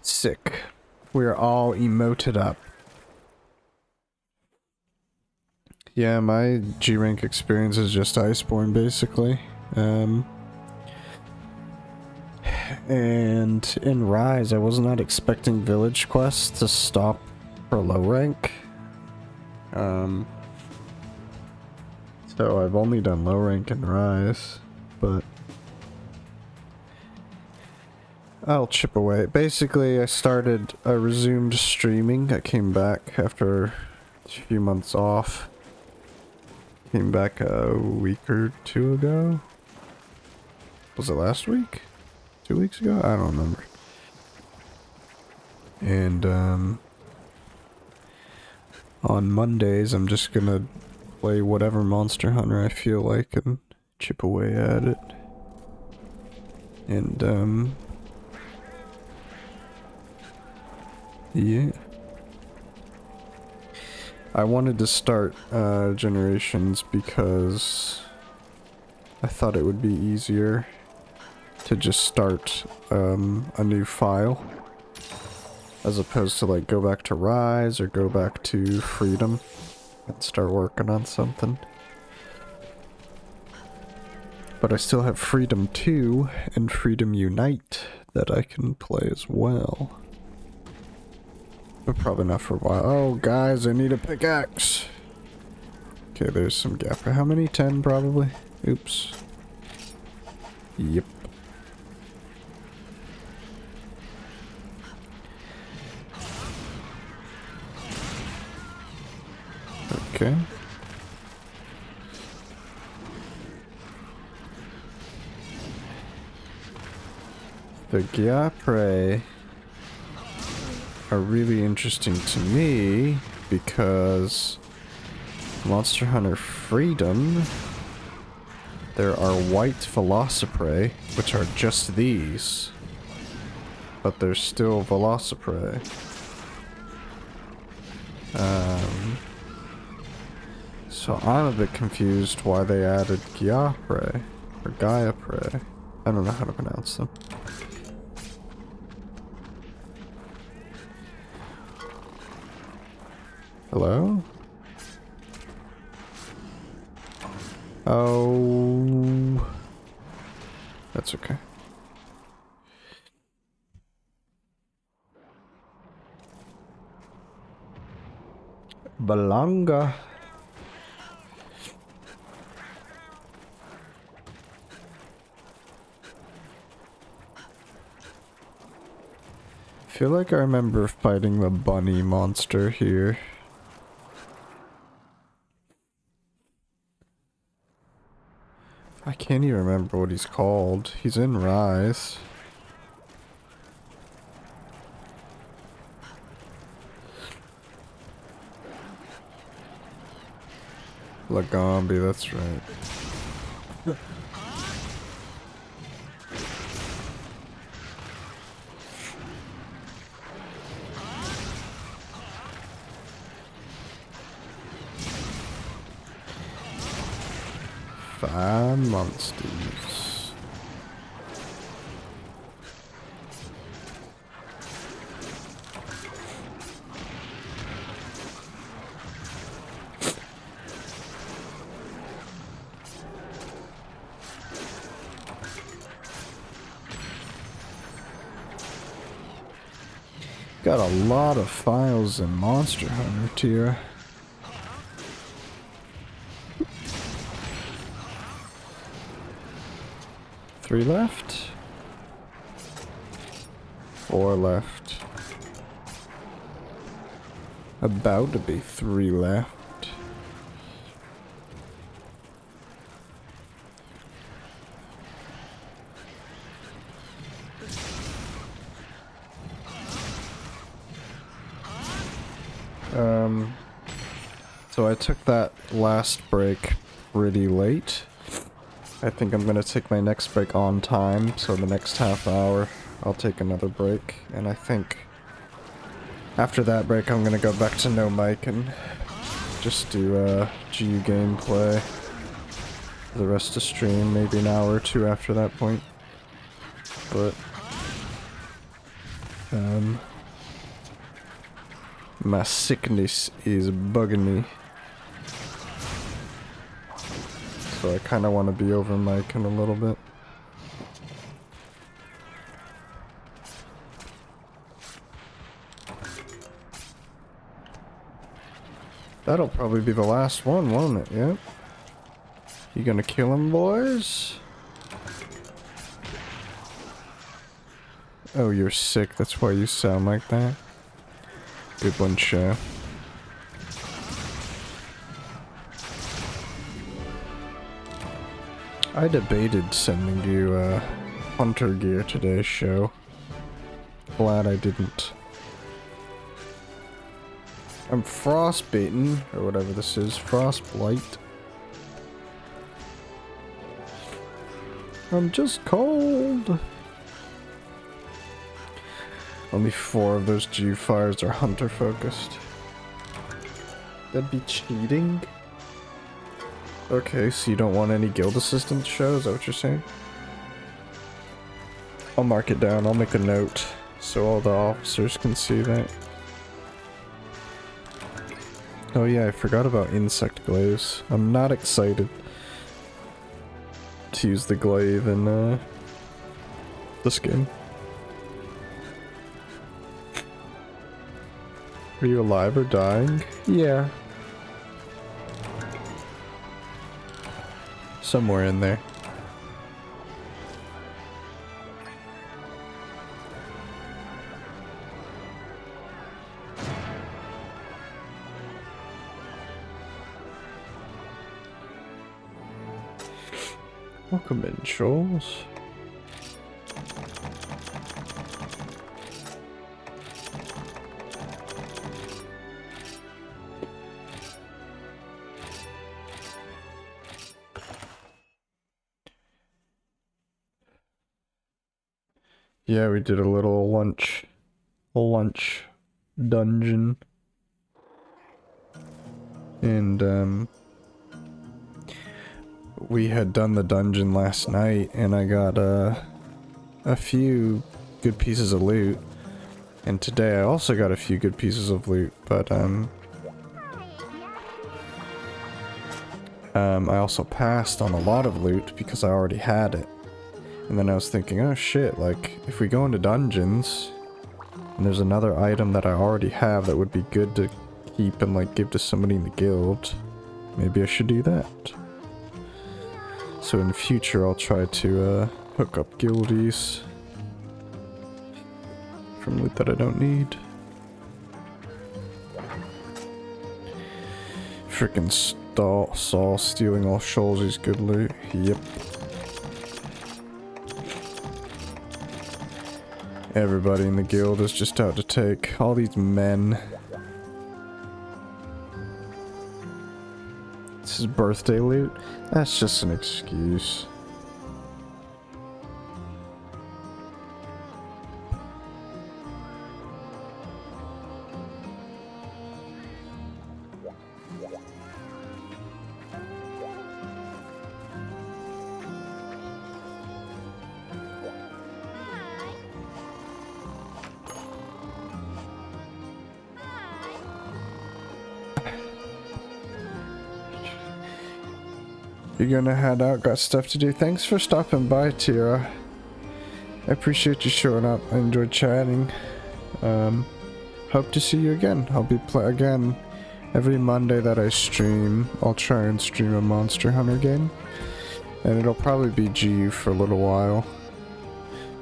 Speaker 1: Sick. We're all emoted up. Yeah, my G rank experience is just Iceborne basically. And in Rise, I was not expecting village quests to stop for low rank. So I've only done low rank in Rise, but I'll chip away. Basically, I resumed streaming. I came back after a few months off. Came back a week or 2 ago. Was it last week? 2 weeks ago? I don't remember. And, on Mondays, I'm just gonna play whatever Monster Hunter I feel like and chip away at it. And, yeah. I wanted to start Generations because I thought it would be easier to just start a new file as opposed to like go back to Rise or go back to Freedom and start working on something. But I still have Freedom 2 and Freedom Unite that I can play as well. But probably not for a while. Oh, guys, I need a pickaxe. Okay, there's some gap. How many? 10 probably? Oops. Yep. Okay. The Gyapre are really interesting to me because Monster Hunter Freedom, there are white Velociprey, which are just these, but they're still Velociprey. So I'm a bit confused why they added Gyapre, or Gaiaprey. I don't know how to pronounce them. Hello? Oh. That's okay. Balanga. I feel like I remember fighting the bunny monster here. I can't even remember what he's called. He's in Rise. Lagombi, that's right. Five monsters. Got a lot of files in Monster Hunter tier. Three left? Four left. About to be three left. So I took that last break pretty late. I think I'm gonna take my next break on time, so the next half hour I'll take another break, and I think after that break I'm gonna go back to no mic and just do GU gameplay for the rest of stream, maybe an hour or two after that point. But my sickness is bugging me. So I kind of want to be over mic in a little bit. That'll probably be the last one, won't it? Yep. You gonna kill him, boys? Oh, you're sick. That's why you sound like that. Good one, Chef. I debated sending you hunter gear today's show. Glad I didn't. I'm frostbitten, or whatever this is. Frostblight. I'm just cold. Only 4 of those G-Fires are hunter focused. That'd be cheating. Okay, so you don't want any guild assistance shows? Is that what you're saying? I'll mark it down. I'll make a note so all the officers can see that. Oh yeah, I forgot about Insect Glaze. I'm not excited to to use the glaive in this game. Are you alive or dying? Yeah. Somewhere in there. Welcome in, Shoals. Yeah, we did a little lunch dungeon. And, we had done the dungeon last night, and I got, a few good pieces of loot. And today I also got a few good pieces of loot, but, I also passed on a lot of loot because I already had it. And then I was thinking, oh shit, like, if we go into dungeons, and there's another item that I already have that would be good to keep and, like, give to somebody in the guild, maybe I should do that. So in the future, I'll try to, hook up guildies from loot that I don't need. Frickin' Saul stealing all Shoals' good loot. Yep. Everybody in the guild is just out to take all these men. This is birthday loot? That's just an excuse. You're gonna head out, got stuff to do. Thanks for stopping by, Tira. I appreciate you showing up. I enjoyed chatting. Hope to see you again. I'll be again every Monday that I stream. I'll try and stream a Monster Hunter game. And it'll probably be GU for a little while.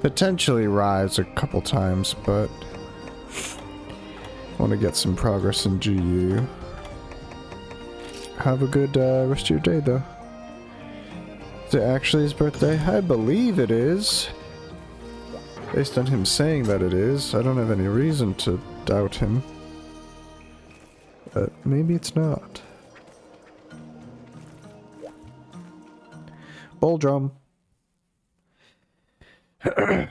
Speaker 1: Potentially Rise a couple times, but I want to get some progress in GU. Have a good rest of your day, though. Is it actually his birthday? I believe it is. Based on him saying that it is, I don't have any reason to doubt him. But maybe it's not. Bull drum. By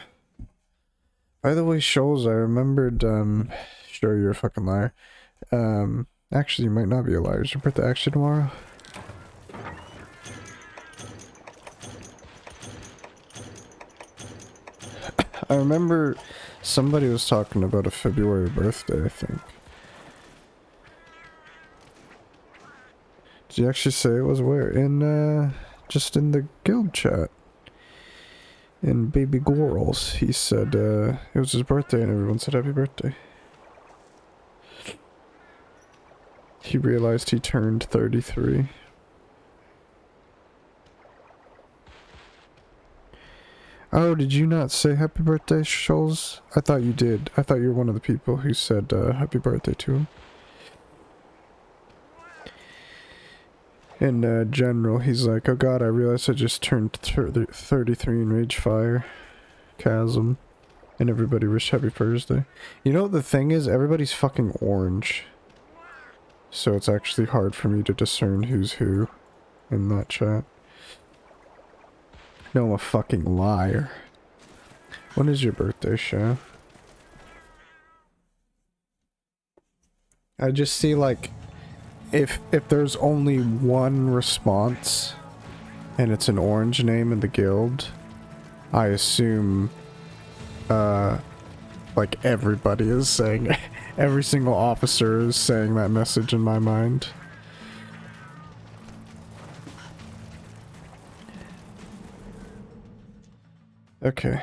Speaker 1: the way, Shoals, I remembered, sure, you're a fucking liar. Actually, you might not be a liar. Is your birthday actually tomorrow? I remember somebody was talking about a February birthday, I think. Did you actually say it was where? In, just in the guild chat. In Baby Gorals. He said, it was his birthday and everyone said happy birthday. He realized he turned 33. Oh, did you not say happy birthday, Shoals? I thought you did. I thought you were one of the people who said happy birthday to him. In general, he's like, oh god, I realized I just turned 33 in Ragefire. Chasm. And everybody wished happy Thursday. You know what the thing is? Everybody's fucking orange. So it's actually hard for me to discern who's who in that chat. No, I'm a fucking liar. When is your birthday, Sha? I just see, like, if there's only one response and it's an orange name in the guild, I assume like everybody is saying every single officer is saying that message in my mind. Okay.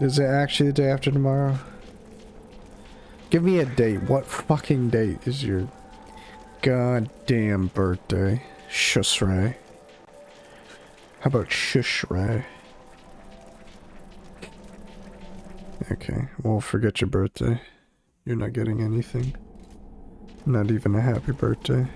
Speaker 1: Is it actually the day after tomorrow? Give me a date. What fucking date is your goddamn birthday? Shush Ray. How about Shush Ray? Okay, well, forget your birthday. You're not getting anything. Not even a happy birthday.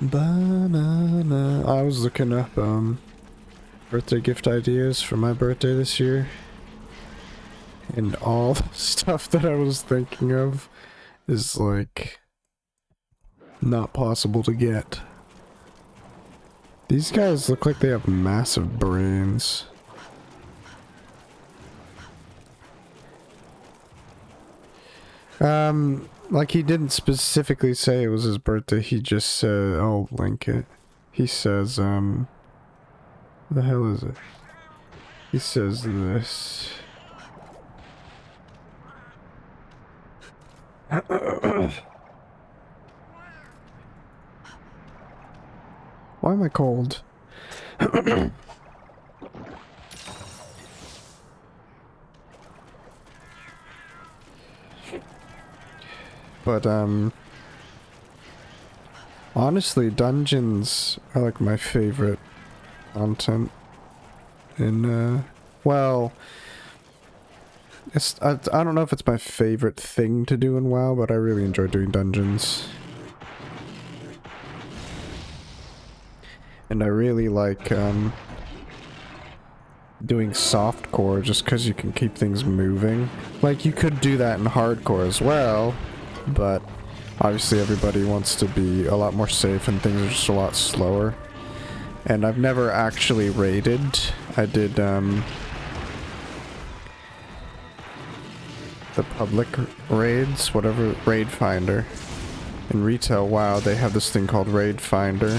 Speaker 1: Banana. I was looking up birthday gift ideas for my birthday this year, and all the stuff that I was thinking of is like not possible to get. These guys look like they have massive brains. Like he didn't specifically say it was his birthday, he just said, I'll link it. He says, what the hell is it? He says this. Why am I cold? But, honestly, dungeons are like my favorite content in, well, I don't know if it's my favorite thing to do in WoW, but I really enjoy doing dungeons. And I really like, doing softcore just because you can keep things moving. Like, you could do that in hardcore as well, but obviously everybody wants to be a lot more safe and things are just a lot slower. And I've never actually raided. I did, the public raids, whatever, Raid Finder. In retail WoW, they have this thing called Raid Finder,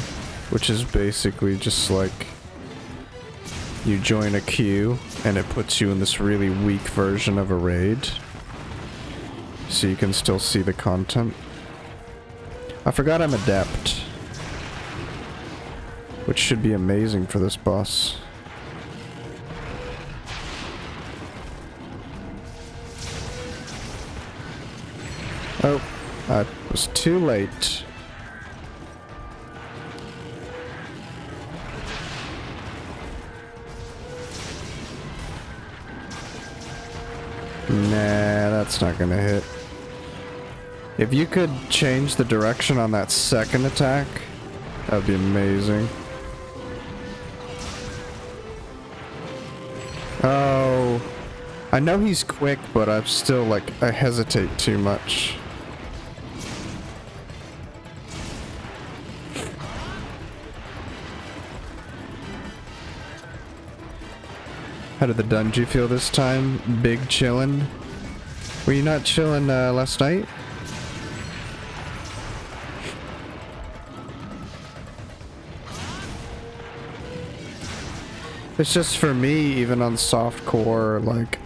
Speaker 1: which is basically just like you join a queue and it puts you in this really weak version of a raid, so you can still see the content. I forgot I'm adept, which should be amazing for this boss. Oh, I was too late. Nah, that's not gonna hit. If you could change the direction on that second attack, that'd be amazing. Oh, I know he's quick, but I'm still like, I hesitate too much. How did the dungeon feel this time? Big chillin'? Were you not chillin' last night? It's just for me, even on softcore, like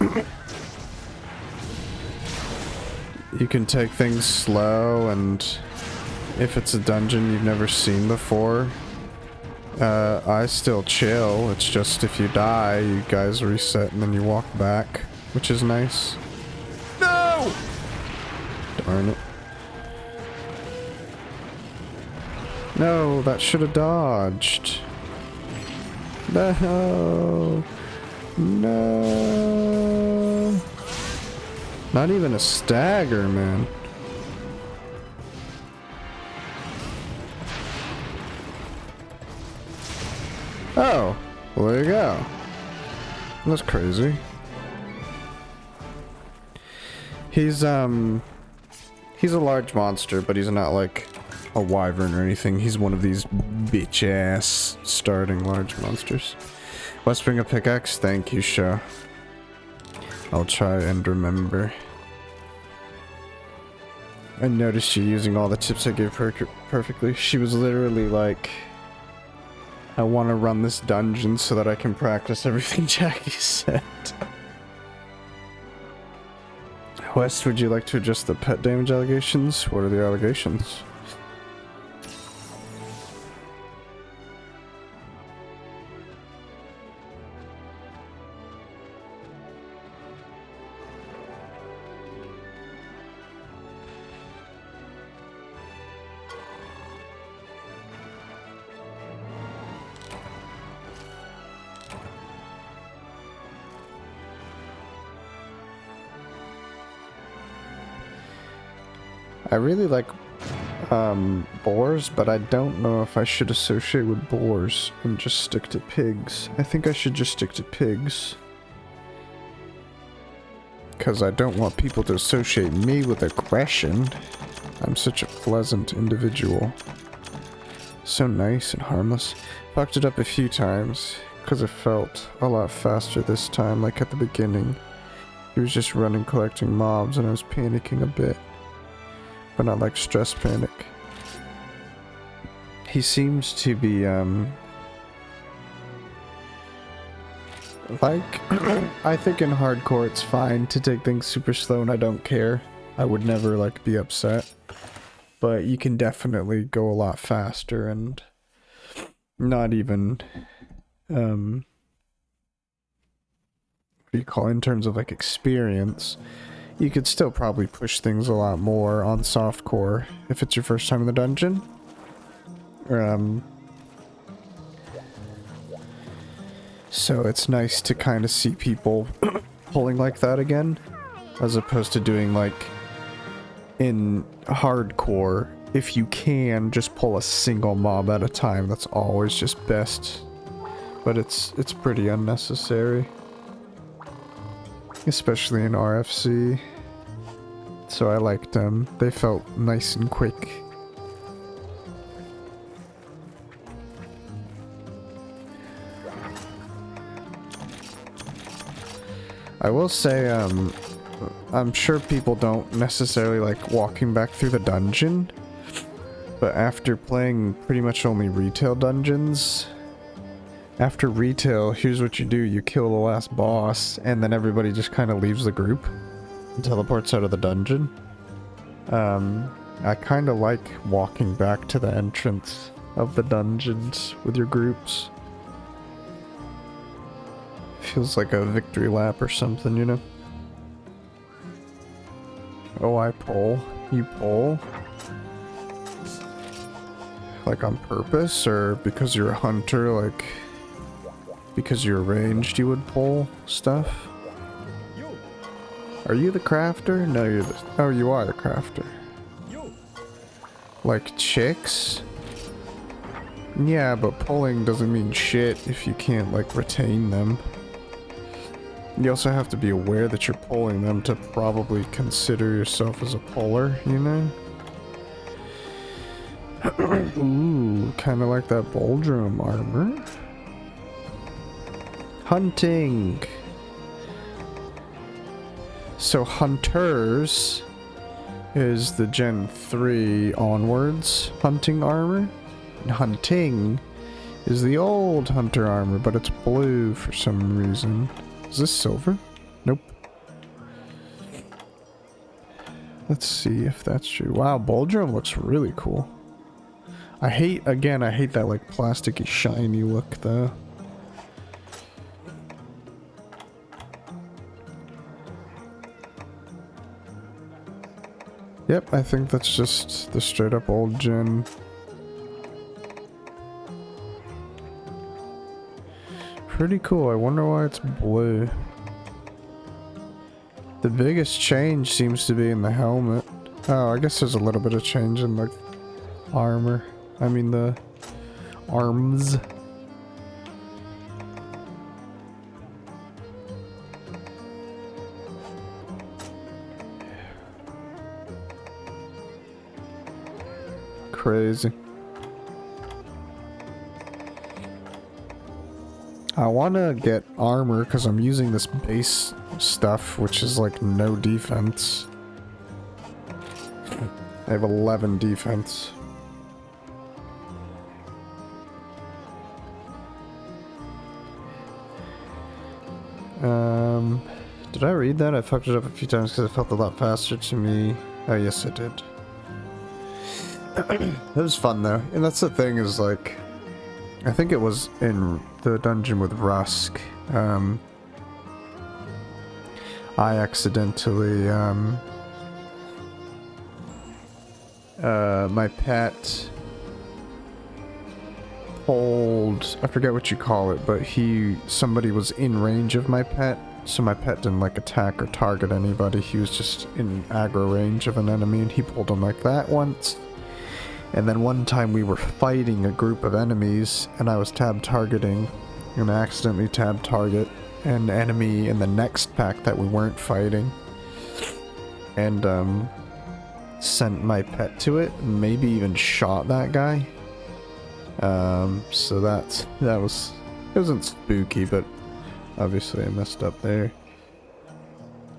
Speaker 1: you can take things slow, and if it's a dungeon you've never seen before, I still chill. It's just if you die, you guys reset and then you walk back, which is nice. No! Darn it. No, that should have dodged. No. No. Not even a stagger, man. Oh, well, there you go. That's crazy. He's a large monster, but he's not like a wyvern or anything. He's one of these bitch-ass starting large monsters. Let's bring a pickaxe. Thank you, Sha. I'll try and remember. I noticed you using all the tips I gave her perfectly. She was literally like, I want to run this dungeon so that I can practice everything Jackie said. West, would you like to adjust the pet damage allegations? What are the allegations? I really like boars, but I don't know if I should associate with boars and just stick to pigs. I think I should just stick to pigs. Because I don't want people to associate me with aggression. I'm such a pleasant individual. So nice and harmless. Fucked it up a few times, because it felt a lot faster this time, like at the beginning. He was just running collecting mobs and I was panicking a bit. But not like stress panic. He seems to be, like, I think in hardcore it's fine to take things super slow and I don't care. I would never, like, be upset. But you can definitely go a lot faster and not even, what do you call it, in terms of, like, experience. You could still probably push things a lot more on softcore if it's your first time in the dungeon. So it's nice to kind of see people pulling like that again, as opposed to doing like in hardcore, if you can just pull a single mob at a time, that's always just best. But it's pretty unnecessary, especially in RFC. So I liked them. They felt nice and quick. I will say, I'm sure people don't necessarily like walking back through the dungeon, but after playing pretty much only retail dungeons, after retail, here's what you do. You kill the last boss, and then everybody just kind of leaves the group and teleports out of the dungeon. I kind of like walking back to the entrance of the dungeons with your groups. Feels like a victory lap or something, you know? Oh, I pull. You pull? Like on purpose, or because you're a hunter, like... because you're ranged you would pull stuff? Are you the crafter? No, you're the... oh, you are the crafter. Like chicks? Yeah, but pulling doesn't mean shit if you can't, like, retain them. You also have to be aware that you're pulling them to probably consider yourself as a puller, you know? Ooh, kind of like that Boldrum armor. Hunting! So Hunters is the Gen 3 onwards hunting armor. And Hunting is the old hunter armor, but it's blue for some reason. Is this silver? Nope. Let's see if that's true. Wow, Boldrum looks really cool. I hate that like plasticky shiny look though. Yep, I think that's just the straight up old gen. Pretty cool. I wonder why it's blue. The biggest change seems to be in the helmet. Oh, I guess there's a little bit of change in the armor. I mean the arms. Crazy. I want to get armor because I'm using this base stuff, which is like no defense. I have 11 defense. Did I read that? I fucked it up a few times because it felt a lot faster to me. Oh, yes, I did. It was fun though, and that's the thing is like, I think it was in the dungeon with Rusk. I accidentally my pet pulled, I forget what you call it, but somebody was in range of my pet So my pet didn't like attack or target anybody. He was just in aggro range of an enemy and he pulled him like that once. And then one time we were fighting a group of enemies and I was tab targeting and I accidentally tab target an enemy in the next pack that we weren't fighting. And sent my pet to it and maybe even shot that guy. So it wasn't spooky, but obviously I messed up there.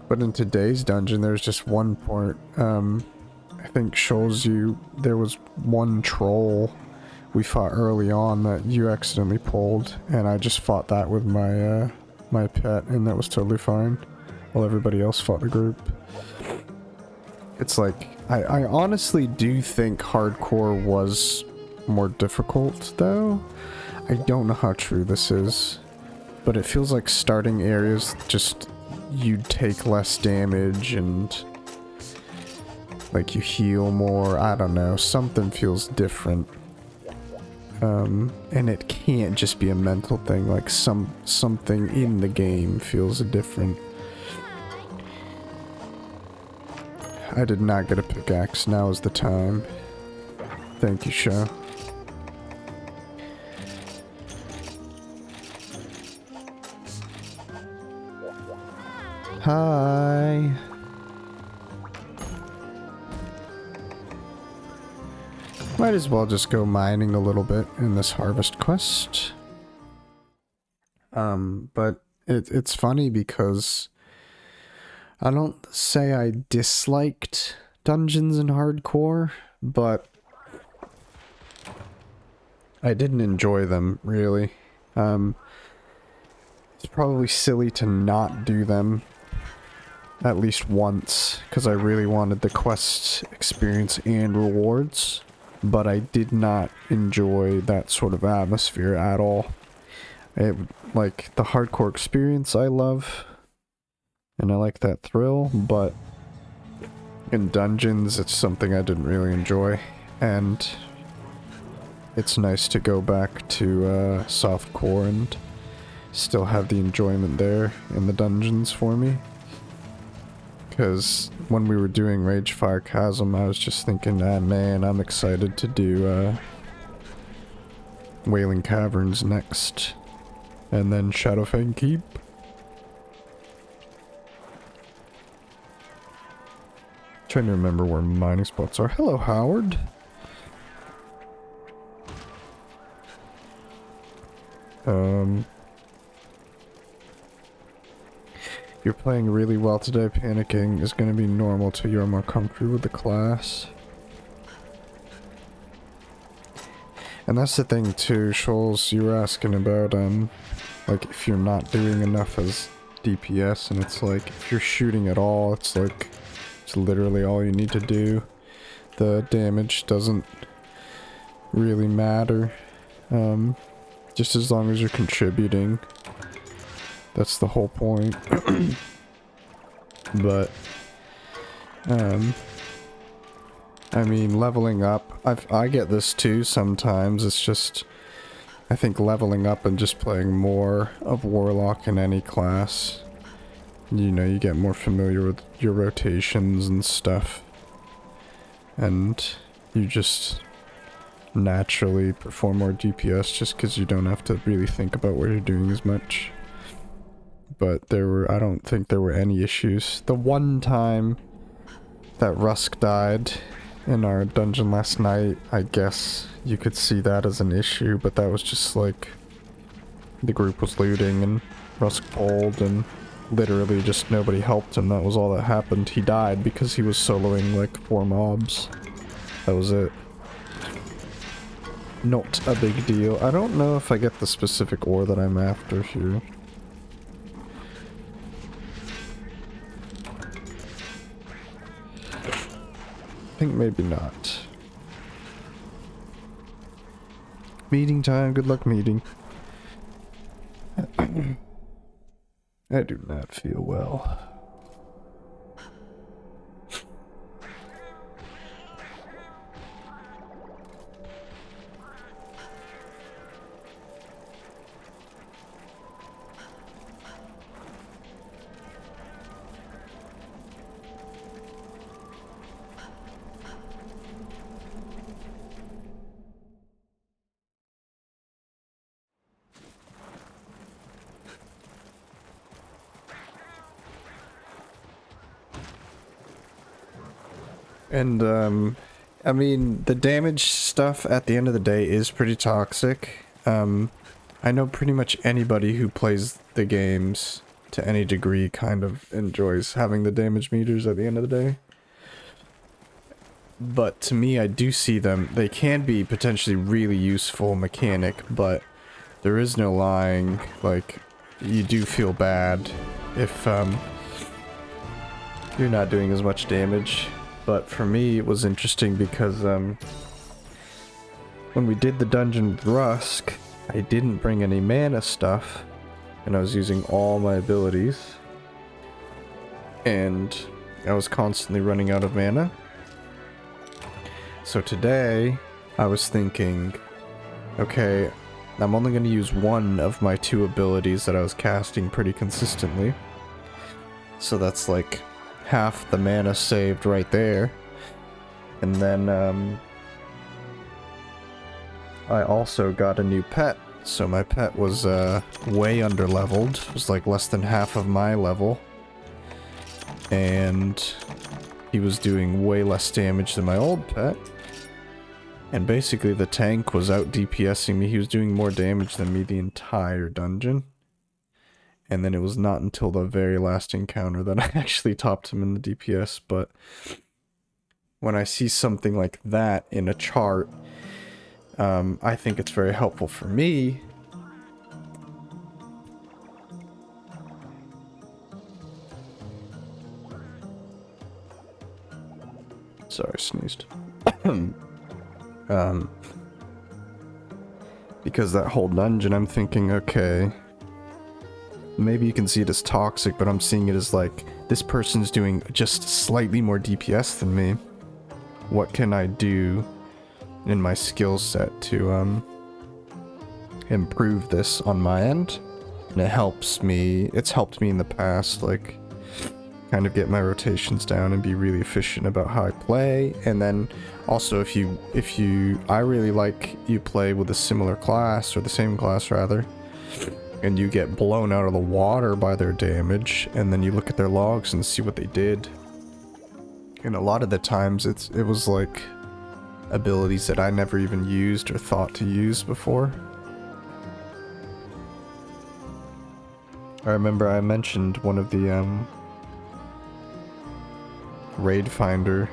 Speaker 1: But in today's dungeon, there's just one part, I think shows you there was one troll we fought early on that you accidentally pulled, and I just fought that with my, my pet, and that was totally fine, while everybody else fought the group. It's like, I honestly do think hardcore was more difficult, though. I don't know how true this is, but it feels like starting areas just, you take less damage and like you heal more. I don't know, something feels different. And it can't just be a mental thing, like something in the game feels different. I did not get a pickaxe. Now is the time. Thank you, Sho. Hi. Might as well just go mining a little bit in this harvest quest. But it's funny because I don't say I disliked dungeons in hardcore, but I didn't enjoy them, really. It's probably silly to not do them at least once, because I really wanted the quest experience and rewards, but I did not enjoy that sort of atmosphere at all. Like, the hardcore experience I love, and I like that thrill, but in dungeons it's something I didn't really enjoy, and it's nice to go back to softcore and still have the enjoyment there in the dungeons for me. Because when we were doing Ragefire Chasm, I was just thinking, ah man, I'm excited to do Wailing Caverns next. And then Shadowfang Keep. Trying to remember where mining spots are. Hello, Howard. You're playing really well today. Panicking is going to be normal till you're more comfortable with the class. And that's the thing too, Shoals, you were asking about, like if you're not doing enough as DPS, and it's like, if you're shooting at all, it's like, it's literally all you need to do. The damage doesn't really matter, just as long as you're contributing. That's the whole point. But, I mean, leveling up, I get this too sometimes. It's just, I think leveling up and just playing more of Warlock in any class, you know, you get more familiar with your rotations and stuff. And you just naturally perform more DPS just because you don't have to really think about what you're doing as much. But I don't think there were any issues. The one time that Rusk died in our dungeon last night, I guess you could see that as an issue, but that was just like, the group was looting and Rusk pulled and literally just nobody helped him. That was all that happened. He died because he was soloing like 4 mobs. That was it. Not a big deal. I don't know if I get the specific ore that I'm after here. I think maybe not. Meeting time, good luck meeting. I do not feel well. And, I mean, the damage stuff at the end of the day is pretty toxic. I know pretty much anybody who plays the games to any degree kind of enjoys having the damage meters at the end of the day. But to me, I do see them. They can be potentially really useful mechanic, but there is no lying. Like, you do feel bad if, you're not doing as much damage. But for me, it was interesting because, when we did the dungeon with Rusk, I didn't bring any mana stuff, and I was using all my abilities. And I was constantly running out of mana. So today, I was thinking, okay, I'm only going to use one of my 2 abilities that I was casting pretty consistently. So that's like half the mana saved right there. And then, I also got a new pet. So my pet was, way under leveled. It was like less than half of my level. And he was doing way less damage than my old pet. And basically the tank was out DPSing me. He was doing more damage than me the entire dungeon. And then it was not until the very last encounter that I actually topped him in the DPS. But when I see something like that in a chart, I think it's very helpful for me. Sorry, I sneezed. Because that whole dungeon, I'm thinking, okay, maybe you can see it as toxic, but I'm seeing it as like, this person's doing just slightly more DPS than me. What can I do in my skill set to, improve this on my end? And it helps me, it's helped me in the past, like, kind of get my rotations down and be really efficient about how I play. And then also I really like you play with a similar class, or the same class rather, and you get blown out of the water by their damage, and then you look at their logs and see what they did. And a lot of the times it was like abilities that I never even used or thought to use before. I remember I mentioned one of the raid finder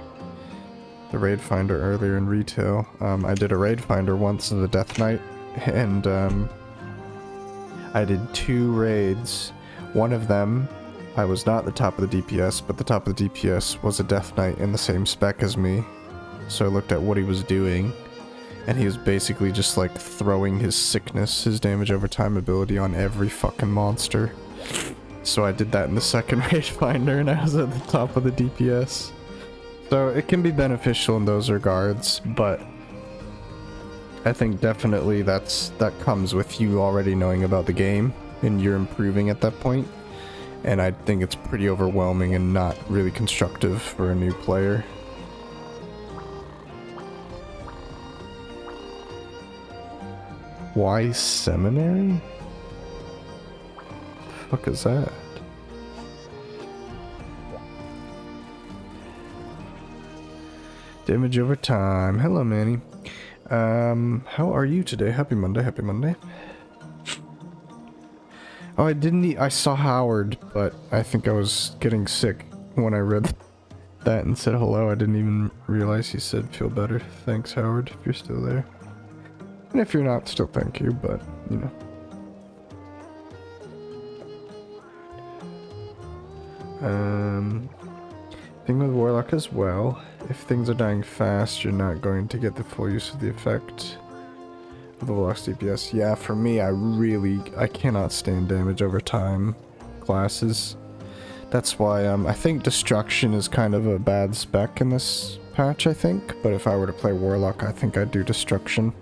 Speaker 1: earlier in retail. I did a raid finder once in the Death Knight, and I did 2 raids. One of them, I was not the top of the DPS, but the top of the DPS was a Death Knight in the same spec as me. So I looked at what he was doing, and he was basically just like throwing his sickness, his damage over time ability on every fucking monster. So I did that in the second raid finder, and I was at the top of the DPS. So it can be beneficial in those regards, but I think definitely that comes with you already knowing about the game, and you're improving at that point. And I think it's pretty overwhelming and not really constructive for a new player. Why seminary? The fuck is that? Damage over time. Hello, Manny. How are you today? Happy Monday, happy Monday. Oh, I saw Howard, but I think I was getting sick when I read that and said hello. I didn't even realize he said feel better. Thanks, Howard, if you're still there. And if you're not, still thank you, but, you know. Thing with Warlock as well. If things are dying fast, you're not going to get the full use of the effect of the Warlock's DPS. Yeah, for me, I cannot stand damage over time classes. That's why, I think Destruction is kind of a bad spec in this patch, I think. But if I were to play Warlock, I think I'd do Destruction.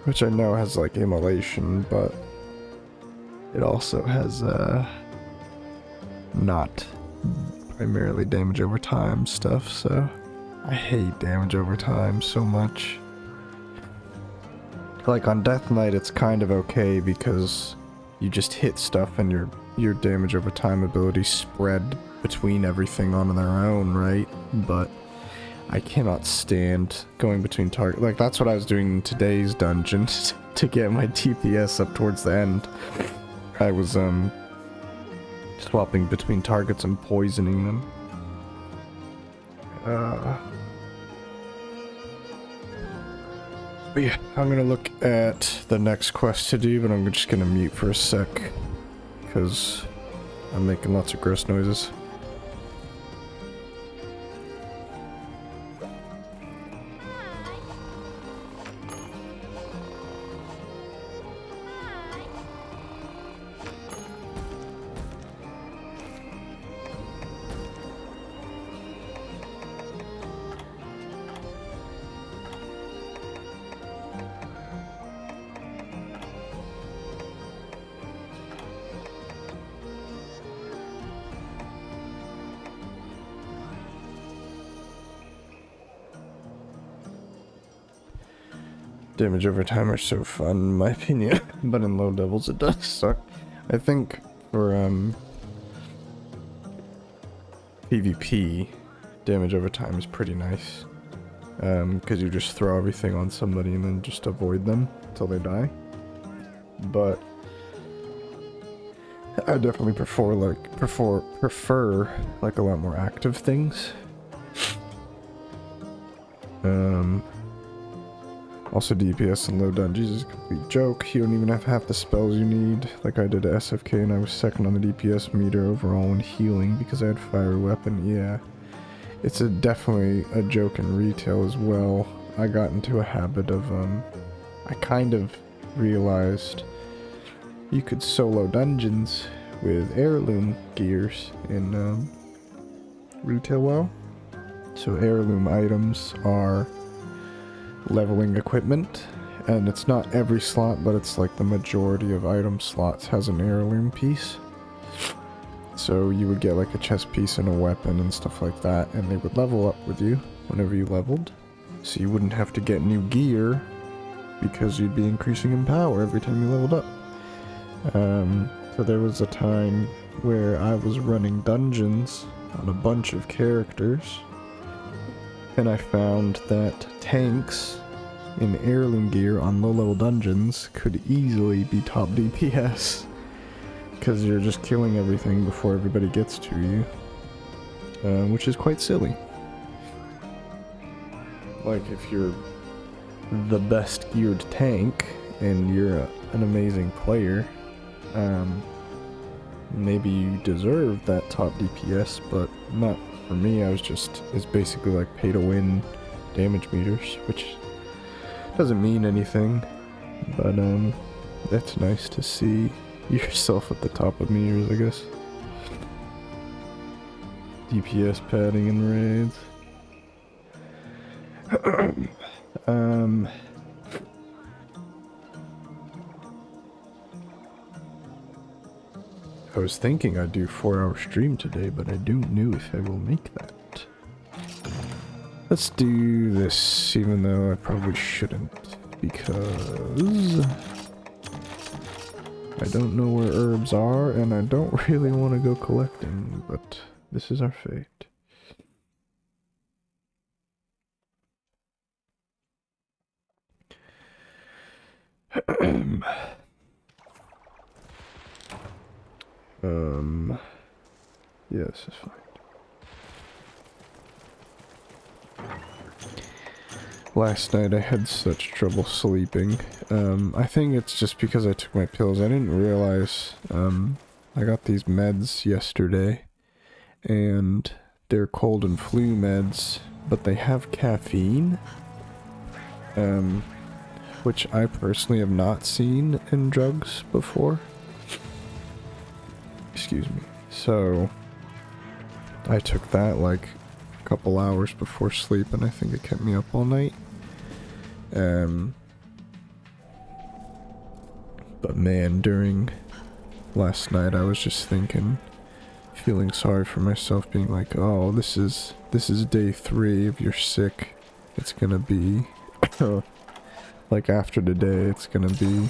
Speaker 1: Which I know has, like, Immolation, but it also has, not primarily damage over time stuff, so I hate damage over time so much. Like on Death Knight it's kind of okay because you just hit stuff and your damage over time abilities spread between everything on their own, right? But I cannot stand going between target. Like, that's what I was doing in today's dungeon to get my DPS up towards the end. I was, swapping between targets and poisoning them. But yeah, I'm gonna look at the next quest to do, but I'm just gonna mute for a sec. Because I'm making lots of gross noises. Damage over time are so fun, in my opinion, but in low levels it does suck. I think for PvP, damage over time is pretty nice, because you just throw everything on somebody and then just avoid them until they die. But I definitely prefer like a lot more active things. Also, DPS in low dungeons is a complete joke. You don't even have half the spells you need. Like I did at SFK and I was second on the DPS meter overall when healing because I had fire weapon. Yeah, it's definitely a joke in retail as well. I got into a habit of, I kind of realized you could solo dungeons with heirloom gears in retail well. So heirloom items are leveling equipment, and it's not every slot, but it's like the majority of item slots has an heirloom piece. So you would get like a chest piece and a weapon and stuff like that, and they would level up with you whenever you leveled. So you wouldn't have to get new gear because you'd be increasing in power every time you leveled up. So there was a time where I was running dungeons on a bunch of characters, and I found that tanks in heirloom gear on low-level dungeons could easily be top DPS, because you're just killing everything before everybody gets to you, which is quite silly. Like, if you're the best geared tank and you're an amazing player, maybe you deserve that top DPS, but not for me. It's basically like pay to win damage meters, which doesn't mean anything, but that's nice to see yourself at the top of meters, I guess. DPS padding in raids. I was thinking I'd do 4-hour stream today, but I don't know if I will make that. Let's do this, even though I probably shouldn't, because I don't know where herbs are, and I don't really want to go collecting, but this is our fate. Yeah, this is fine. Last night I had such trouble sleeping. I think it's just because I took my pills. I didn't realize, I got these meds yesterday, and they're cold and flu meds, but they have caffeine, which I personally have not seen in drugs before. Excuse me. So I took that like a couple hours before sleep, and I think it kept me up all night. But man, during last night I was just thinking, feeling sorry for myself, being like, oh, this is day 3. If you're sick, it's gonna be like after today it's gonna be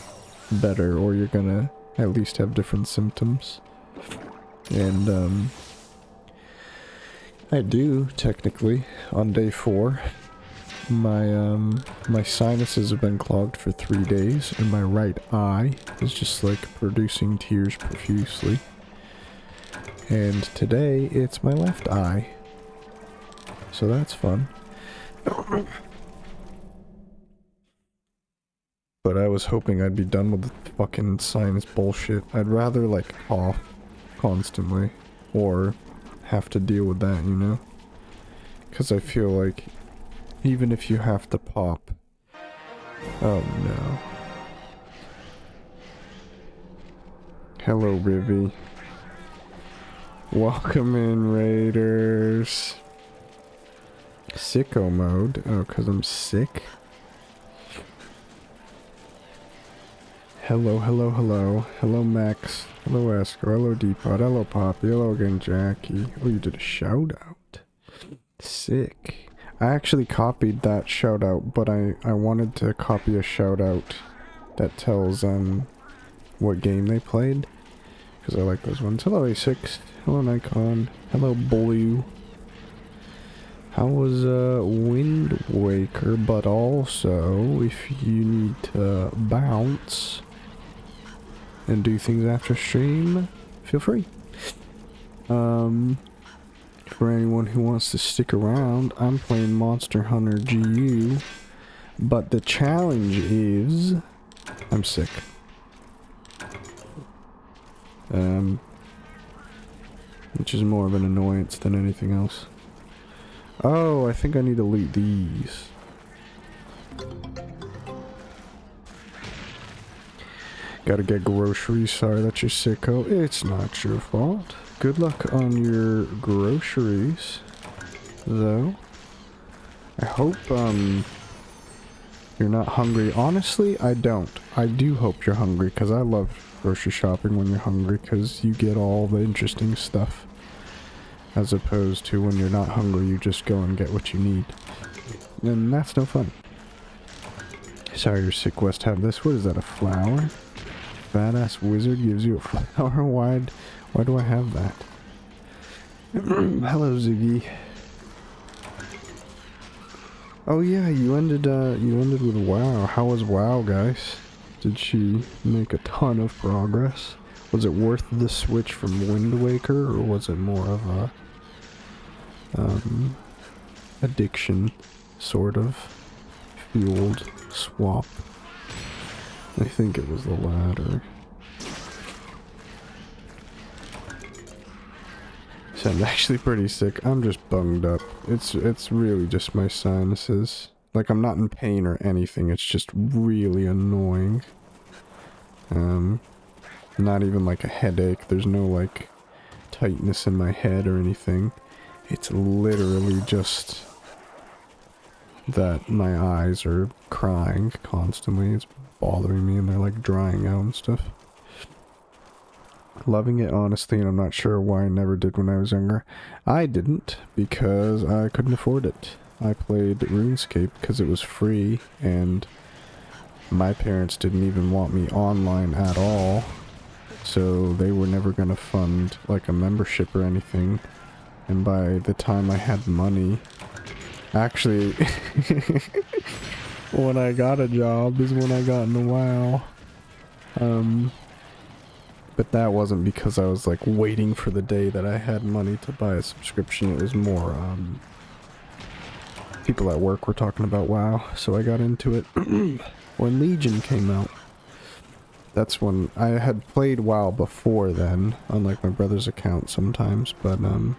Speaker 1: better, or you're gonna at least have different symptoms. And I do, technically, on day 4. My sinuses have been clogged for 3 days, and my right eye is just like producing tears profusely. And today, it's my left eye. So that's fun. But I was hoping I'd be done with the fucking sinus bullshit. I'd rather, like, cough constantly. Or have to deal with that, you know? Because I feel like, even if you have to pop... Oh no. Hello, Rivy. Welcome in, Raiders. Sicko mode? Oh, because I'm sick? Hello, hello, hello. Hello, Max. Hello, Esco. Hello, Depot. Hello, Poppy. Hello again, Jackie. Oh, you did a shout out. Sick. I actually copied that shout out, but I wanted to copy a shout out that tells what game they played. Because I like those ones. Hello, A6. Hello, Nikon. Hello, Blue. How was Wind Waker? But also, if you need to bounce and do things after stream, feel free. For anyone who wants to stick around, I'm playing Monster Hunter GU, but the challenge is I'm sick. Which is more of an annoyance than anything else. Oh, I think I need to loot these. Gotta get groceries. Sorry that you're sicko. It's not your fault. Good luck on your groceries, though. I hope, you're not hungry. Honestly, I don't. I do hope you're hungry, because I love grocery shopping when you're hungry, because you get all the interesting stuff. As opposed to when you're not hungry, you just go and get what you need. And that's no fun. Sorry, your sick West have this. What is that, a flower? Badass wizard gives you a flower? Why do I have that? Hello, Ziggy. Oh yeah, you ended with WoW. How was WoW, guys? Did she make a ton of progress? Was it worth the switch from Wind Waker, or was it more of a addiction sort of fueled swap? I think it was the latter. So I'm actually pretty sick. I'm just bunged up. It's really just my sinuses. Like, I'm not in pain or anything. It's just really annoying. Not even like a headache. There's no like tightness in my head or anything. It's literally just that my eyes are crying constantly. It's bothering me and they're like drying out and stuff. Loving it, honestly, and I'm not sure why I never did when I was younger. I didn't, because I couldn't afford it. I played RuneScape because it was free, and my parents didn't even want me online at all, so they were never gonna fund, like, a membership or anything. And by the time I had money... Actually, when I got a job is when I got into WoW. But that wasn't because I was like waiting for the day that I had money to buy a subscription. It was more people at work were talking about WoW, so I got into it. When Legion came out, that's when I had played WoW before then, on like my brother's account sometimes, but when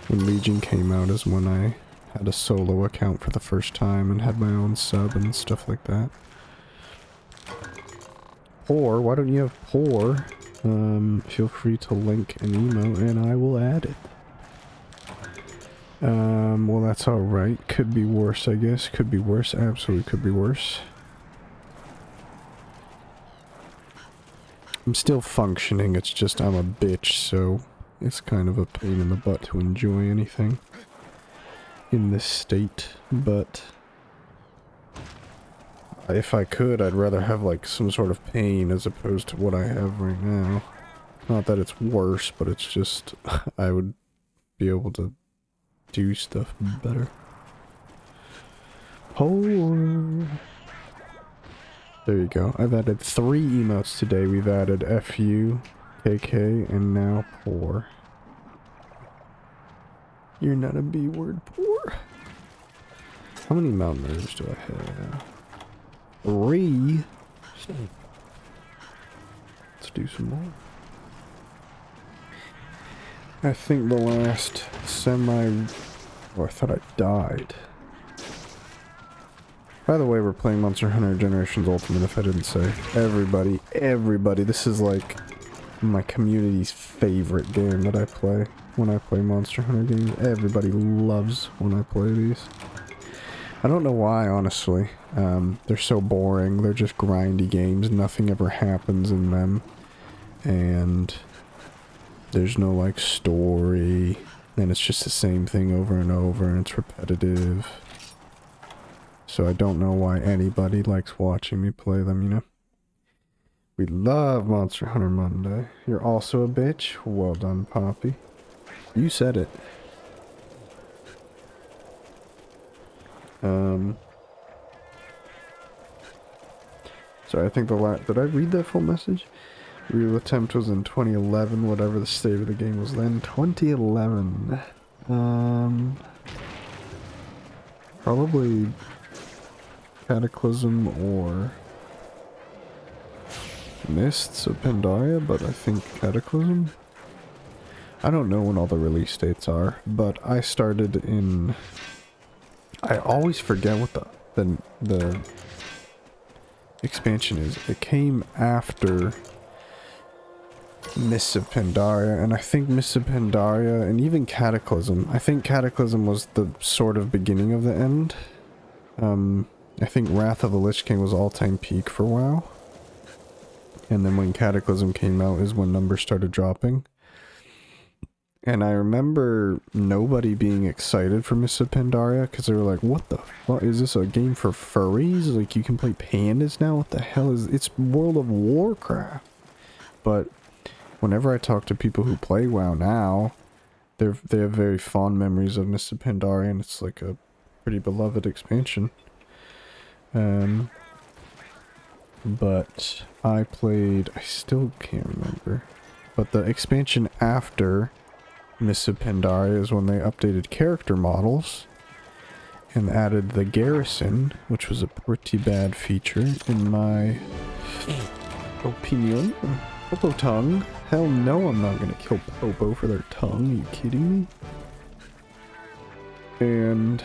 Speaker 1: Legion came out is when I had a solo account for the first time and had my own sub and stuff like that. Or, why don't you have Pour? Feel free to link an emo and I will add it. Well that's alright. Could be worse, I guess. Could be worse. Absolutely could be worse. I'm still functioning, it's just I'm a bitch, so it's kind of a pain in the butt to enjoy anything in this state, but... if I could, I'd rather have like some sort of pain as opposed to what I have right now. Not that it's worse, but it's just I would be able to do stuff better. Poor. There you go. I've added 3 emotes today. We've added FU, KK, and now poor. You're not a B word, poor. How many mountain nerves do I have? 3. Let's do some more. I think the last Oh, I thought I died. By the way, we're playing Monster Hunter Generations Ultimate, if I didn't say. Everybody, this is like my community's favorite game that I play when I play Monster Hunter games. Everybody loves when I play these. I don't know why, honestly. They're so boring. They're just grindy games. Nothing ever happens in them. And there's no, like, story. And it's just the same thing over and over, and it's repetitive. So I don't know why anybody likes watching me play them, you know? We love Monster Hunter Monday. You're also a bitch? Well done, Poppy. You said it. Sorry, I think did I read that full message? Real attempt was in 2011, whatever the state of the game was then. 2011. Probably Cataclysm or Mists of Pandaria, but I think Cataclysm. I don't know when all the release dates are, but I started in... I always forget what the expansion is. It came after Mists of Pandaria, and I think Mists of Pandaria and even Cataclysm. I think Cataclysm was the sort of beginning of the end. I think Wrath of the Lich King was all-time peak for WoW. And then when Cataclysm came out is when numbers started dropping. And I remember nobody being excited for Mists of Pandaria, because they were like, what the fuck? Is this a game for furries? Like, you can play pandas now? What the hell is... It's World of Warcraft. But whenever I talk to people who play WoW now, they have very fond memories of Mists of Pandaria, and it's like a pretty beloved expansion. But I still can't remember. But the expansion after Mists of Pandaria is when they updated character models and added the garrison, which was a pretty bad feature in my opinion. Popo tongue? Hell no, I'm not gonna kill Popo for their tongue. Are you kidding me? And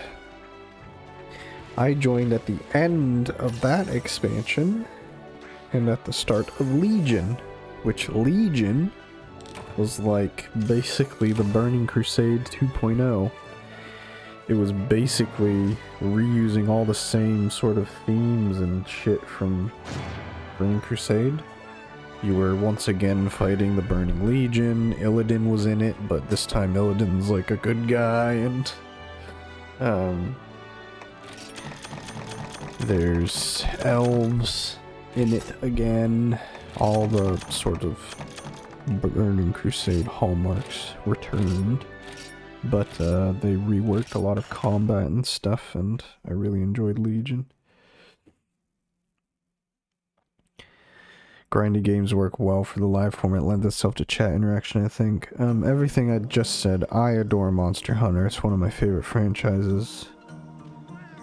Speaker 1: I joined at the end of that expansion and at the start of Legion, which Legion was like basically the Burning Crusade 2.0. It was basically reusing all the same sort of themes and shit from Burning Crusade. You were once again fighting the Burning Legion. Illidan was in it, but this time Illidan's like a good guy, and there's elves in it again. All the sort of Burning Crusade hallmarks returned, but they reworked a lot of combat and stuff, and I really enjoyed Legion. Grindy games work well for the live format, lends itself to chat interaction, I think. Everything I just said, I adore Monster Hunter. It's one of my favorite franchises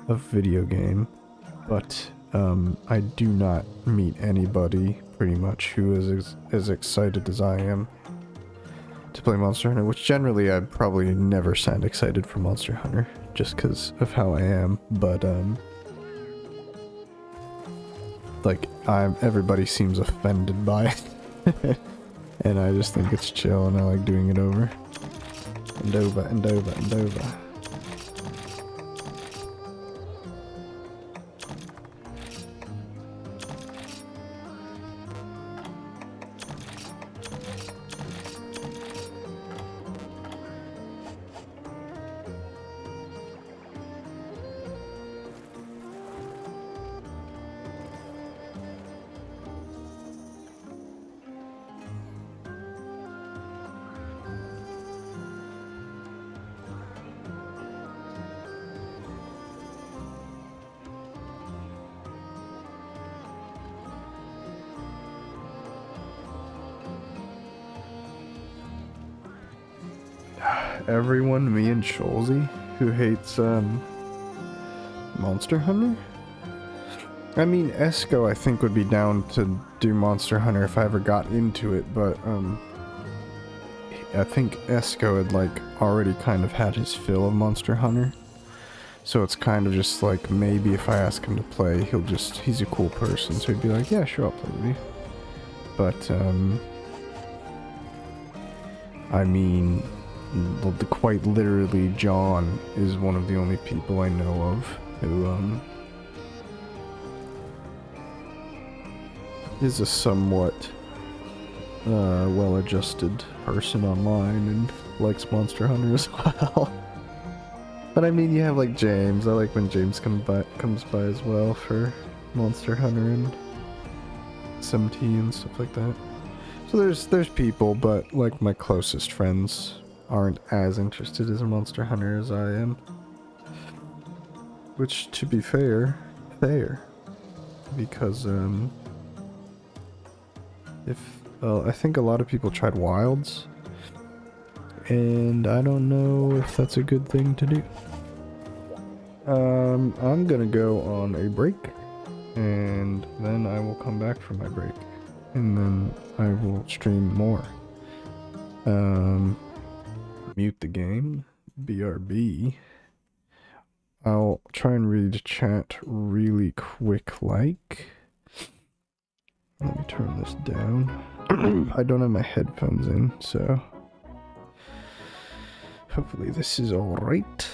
Speaker 1: of video game, but I do not meet anybody pretty much who is as excited as I am to play Monster Hunter, which generally I'd probably never sound excited for Monster Hunter just because of how I am, but like everybody seems offended by it and I just think it's chill and I like doing it over and over and over and over. everyone, me and Scholzy, who hates Monster Hunter. I mean, Esco I think would be down to do Monster Hunter if I ever got into it, but I think Esco had like already kind of had his fill of Monster Hunter. So it's kind of just like, maybe if I ask him to play, he's a cool person, so he'd be like, yeah, sure, I'll play with you. But, I mean, quite literally, John is one of the only people I know of who, is a somewhat, well-adjusted person online and likes Monster Hunter as well. But I mean, you have like James. I like when James comes by as well for Monster Hunter and SMT and stuff like that. So there's people, but like my closest friends aren't as interested in Monster Hunter as I am. Which, to be fair, because I think a lot of people tried Wilds, and I don't know if that's a good thing to do. I'm gonna go on a break, and then I will come back from my break, and then I will stream more. Mute the game, BRB. I'll try and read chat really quick like. Let me turn this down. I don't have my headphones in, so hopefully this is alright.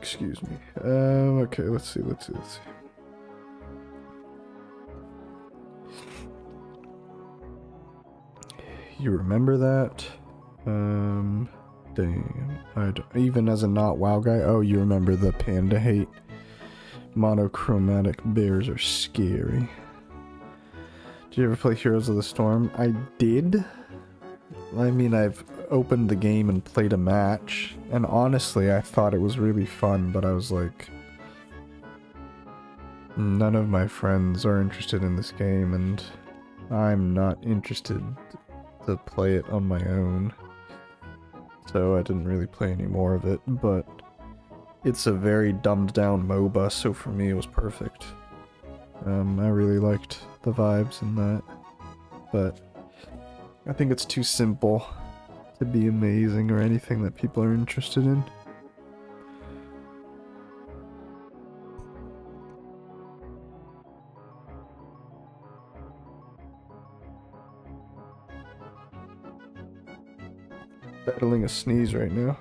Speaker 1: Excuse me. Okay, let's see. You remember that? Damn. Even as a not WoW guy, oh, you remember the panda hate? Monochromatic bears are scary. Did you ever play Heroes of the Storm? I did. I mean, I've opened the game and played a match, and honestly I thought it was really fun, but I was like, none of my friends are interested in this game, and I'm not interested to play it on my own, so I didn't really play any more of it. But it's a very dumbed down MOBA, so for me it was perfect. I really liked the vibes in that, but I think it's too simple to be amazing or anything that people are interested in. Battling a sneeze right now.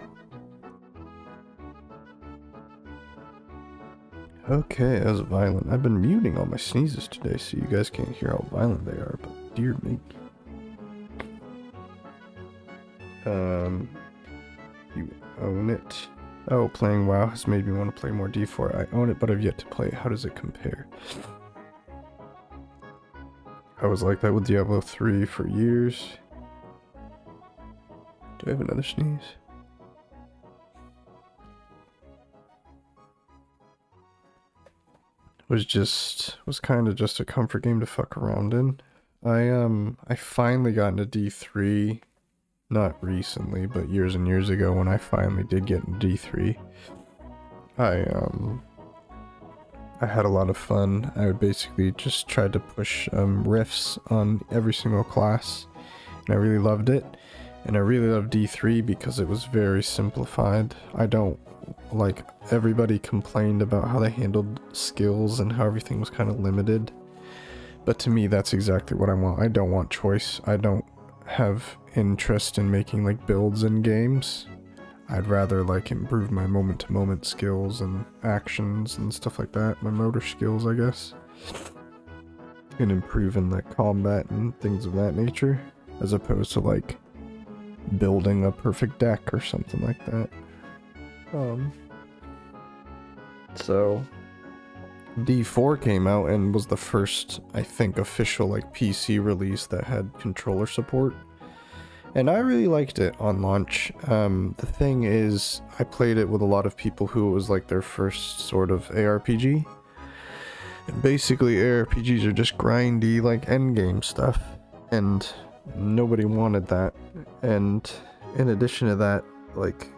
Speaker 1: Okay, that was violent. I've been muting all my sneezes today, so you guys can't hear how violent they are, but dear me. You own it. Oh, playing WoW has made me want to play more D4. I own it, but I've yet to play it. How does it compare? I was like that with Diablo 3 for years. Do I have another sneeze? Was kind of just a comfort game to fuck around in. I finally got into D3. Not recently, but years and years ago when I finally did get into D3. I had a lot of fun. I would basically just try to push riffs on every single class, and I really loved it. And I really loved D3 because it was very simplified. Everybody complained about how they handled skills and how everything was kind of limited. But to me, that's exactly what I want. I don't want choice. I don't have interest in making like builds in games. I'd rather like improve my moment-to-moment skills and actions and stuff like that. My motor skills, I guess. And improve in the combat and things of that nature. As opposed to like building a perfect deck or something like that. So D4 came out and was the first, I think, official like PC release that had controller support. And I really liked it on launch. The thing is, I played it with a lot of people who it was like their first sort of ARPG. And basically ARPGs are just grindy, like endgame stuff. And nobody wanted that. And in addition to that, like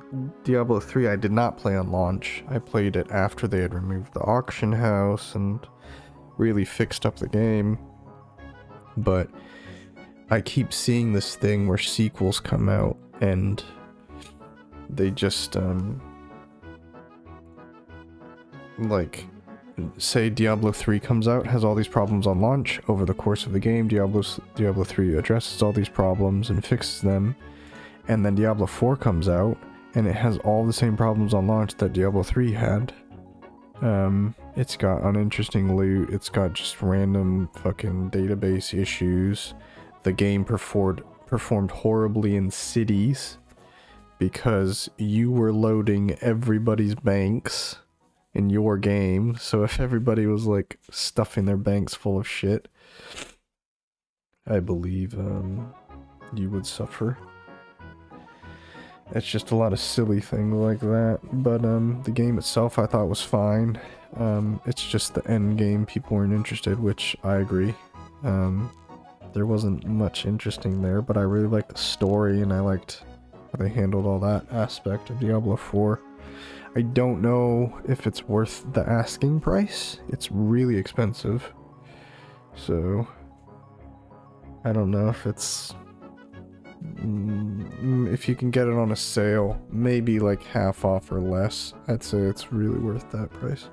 Speaker 1: Diablo 3 I did not play on launch. I played it after they had removed the auction house and really fixed up the game. But I keep seeing this thing where sequels come out and they just like say Diablo 3 comes out, has all these problems on launch. Over the course of the game, Diablo 3 addresses all these problems and fixes them. And then Diablo 4 comes out and it has all the same problems on launch that Diablo 3 had. It's got uninteresting loot, it's got just random fucking database issues. The game performed horribly in cities because you were loading everybody's banks in your game. So if everybody was like stuffing their banks full of shit, I believe you would suffer. It's just a lot of silly things like that. But the game itself I thought was fine. It's just the end game people weren't interested, which I agree. There wasn't much interesting there, but I really liked the story and I liked how they handled all that aspect of Diablo 4. I don't know if it's worth the asking price. It's really expensive. So I don't know if it's if you can get it on a sale, maybe like half off or less. I'd say it's really worth that price.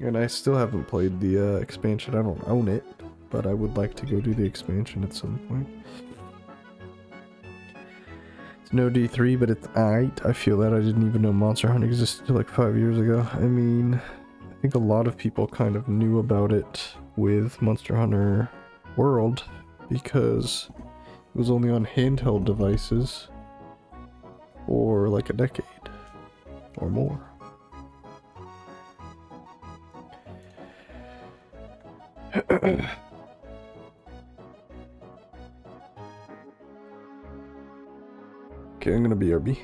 Speaker 1: And I still haven't played the expansion. I don't own it, but I would like to go do the expansion at some point. It's no D3, but it's aight. I feel that I didn't even know Monster Hunter existed like 5 years ago. I mean, I think a lot of people kind of knew about it with Monster Hunter World because it was only on handheld devices for like a decade or more. Okay, I'm gonna BRB.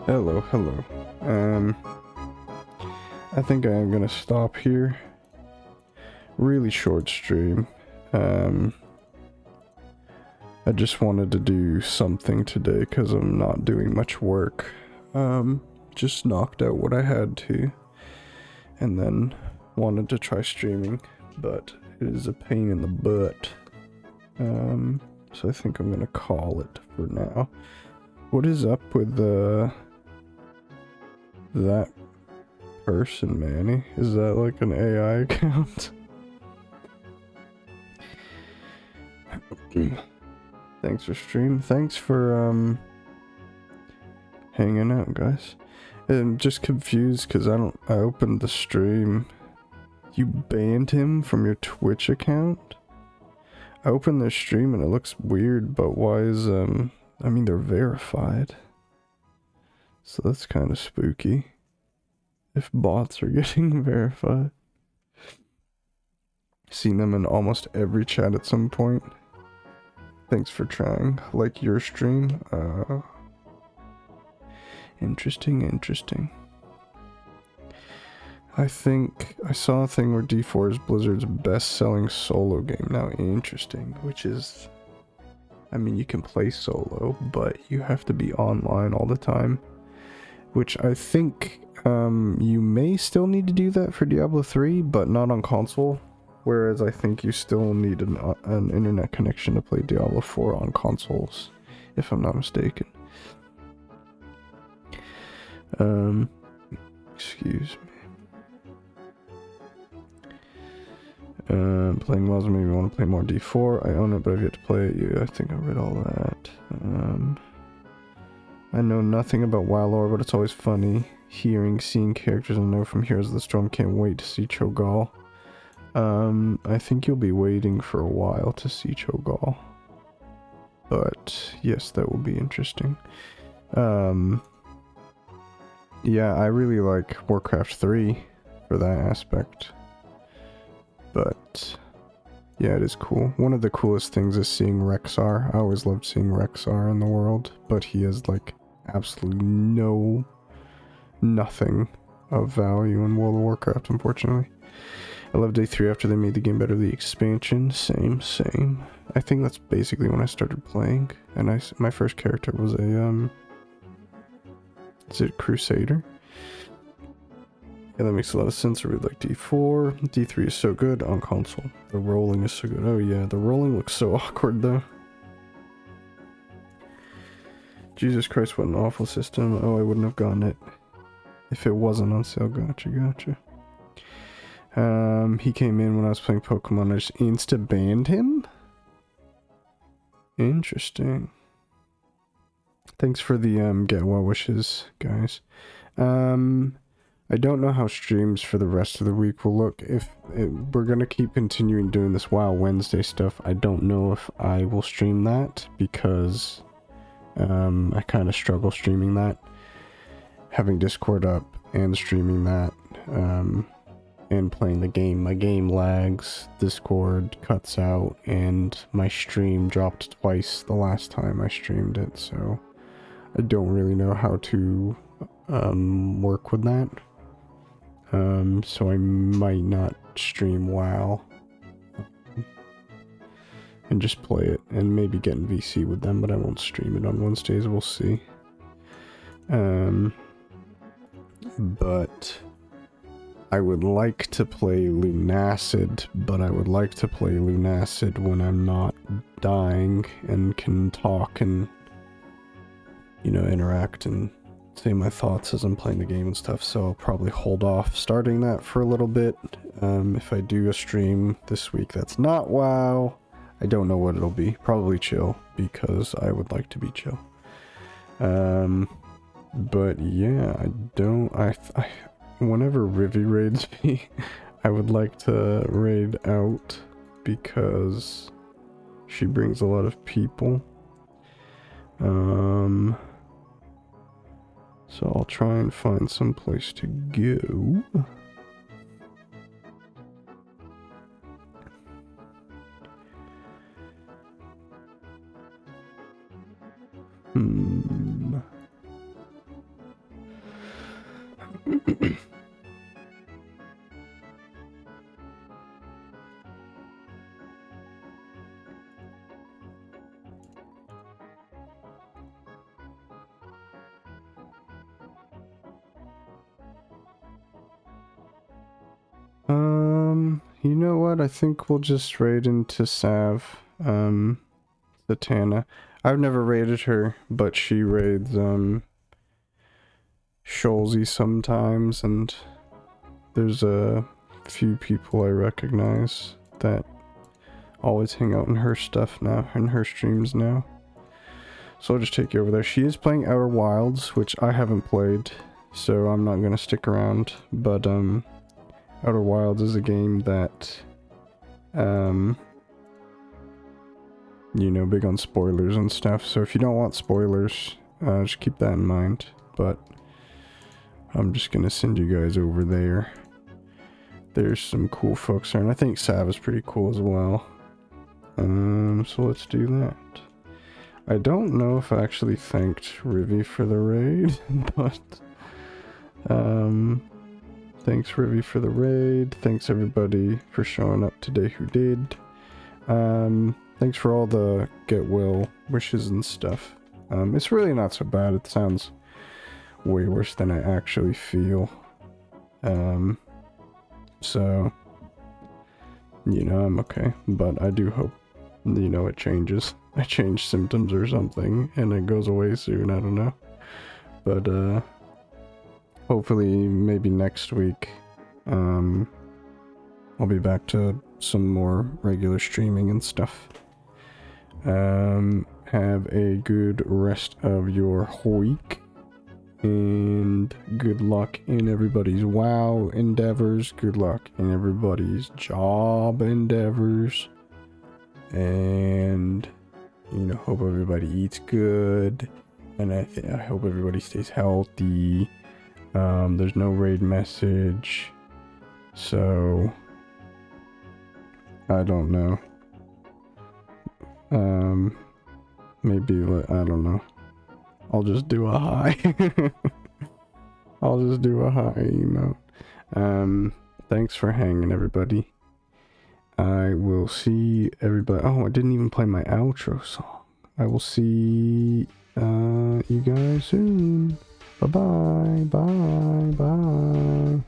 Speaker 1: Hello, hello. I think I am gonna stop here. Really short stream. I just wanted to do something today because I'm not doing much work. Just knocked out what I had to, and then wanted to try streaming, but it is a pain in the butt. So I think I'm gonna call it for now. What is up with that person, Manny? Is that like an AI account? Thanks for stream. Thanks for hanging out, guys. I'm just confused because I opened the stream. You banned him from your Twitch account? I opened their stream and it looks weird, but why is I mean, they're verified. So that's kind of spooky. If bots are getting verified. Seen them in almost every chat at some point. Thanks for trying. Like your stream. Interesting. I think I saw a thing where D4 is Blizzard's best-selling solo game now. Interesting. Which is, I mean, you can play solo, but you have to be online all the time. Which I think you may still need to do that for Diablo 3, but not on console. Whereas I think you still need an internet connection to play Diablo 4 on consoles, if I'm not mistaken. Excuse me. Playing WoW made me want to play more D4. I own it, but I've yet to play it. Yeah, I think I read all that. I know nothing about WoW lore, but it's always funny seeing characters I know from Heroes of the Storm. Can't wait to see Cho'Gall. I think you'll be waiting for a while to see Cho'Gall. But yes, that will be interesting. Yeah, I really like Warcraft 3 for that aspect. But yeah, it is cool. One of the coolest things is seeing Rexxar. I always loved seeing Rexxar in the world, but he has like absolutely nothing of value in World of Warcraft, unfortunately. I loved Day 3 after they made the game better, the expansion. Same. I think that's basically when I started playing, and my first character was a is it Crusader? Yeah, that makes a lot of sense. I really like D4. D3 is so good on console. The rolling is so good. Oh yeah, the rolling looks so awkward though. Jesus Christ, what an awful system. Oh, I wouldn't have gotten it if it wasn't on sale. Gotcha. He came in when I was playing Pokemon. I just insta-banned him? Interesting. Thanks for the get well wishes, guys. I don't know how streams for the rest of the week will look. We're gonna keep continuing doing this WoW Wednesday stuff. I don't know if I will stream that because I kind of struggle streaming that. Having Discord up and streaming that, and playing the game. My game lags, Discord cuts out, and my stream dropped twice the last time I streamed it, so I don't really know how to work with that. So I might not stream WoW and just play it and maybe get in VC with them, but I won't stream it on Wednesdays. We'll see. But I would like to play Lunacid, but I would like to play Lunacid when I'm not dying and can talk and, you know, interact and say my thoughts as I'm playing the game and stuff, so I'll probably hold off starting that for a little bit. If I do a stream this week that's not WoW, I don't know what it'll be. Probably chill, because I would like to be chill. But yeah, whenever Rivi raids me, I would like to raid out, because she brings a lot of people. So I'll try and find some place to go. You know what? I think we'll just raid into Sav, Zatanna. I've never raided her, but she raids, Scholzy sometimes, and there's a few people I recognize that always hang out in her stuff now, in her streams now. So I'll just take you over there. She is playing Outer Wilds, which I haven't played, so I'm not gonna stick around, but, Outer Wilds is a game that, you know, big on spoilers and stuff, so if you don't want spoilers, just keep that in mind, but I'm just gonna send you guys over there. There's some cool folks there, and I think Sav is pretty cool as well. So let's do that. I don't know if I actually thanked Rivy for the raid, but, thanks Rivy for the raid. Thanks everybody for showing up today who did. Thanks for all the get well wishes and stuff. It's really not so bad. It sounds way worse than I actually feel. So, you know, I'm okay. But I do hope, you know, it changes. I change symptoms or something and it goes away soon. I don't know. But, hopefully maybe next week, I'll be back to some more regular streaming and stuff. Have a good rest of your week, and good luck in everybody's WoW endeavors, good luck in everybody's job endeavors, and, you know, hope everybody eats good, and I hope everybody stays healthy. There's no raid message, so I don't know. Maybe, I don't know. I'll just do a hi. I'll just do a hi emote. Thanks for hanging, everybody. I will see everybody. Oh, I didn't even play my outro song. I will see you guys soon. Bye-bye. Bye. Bye.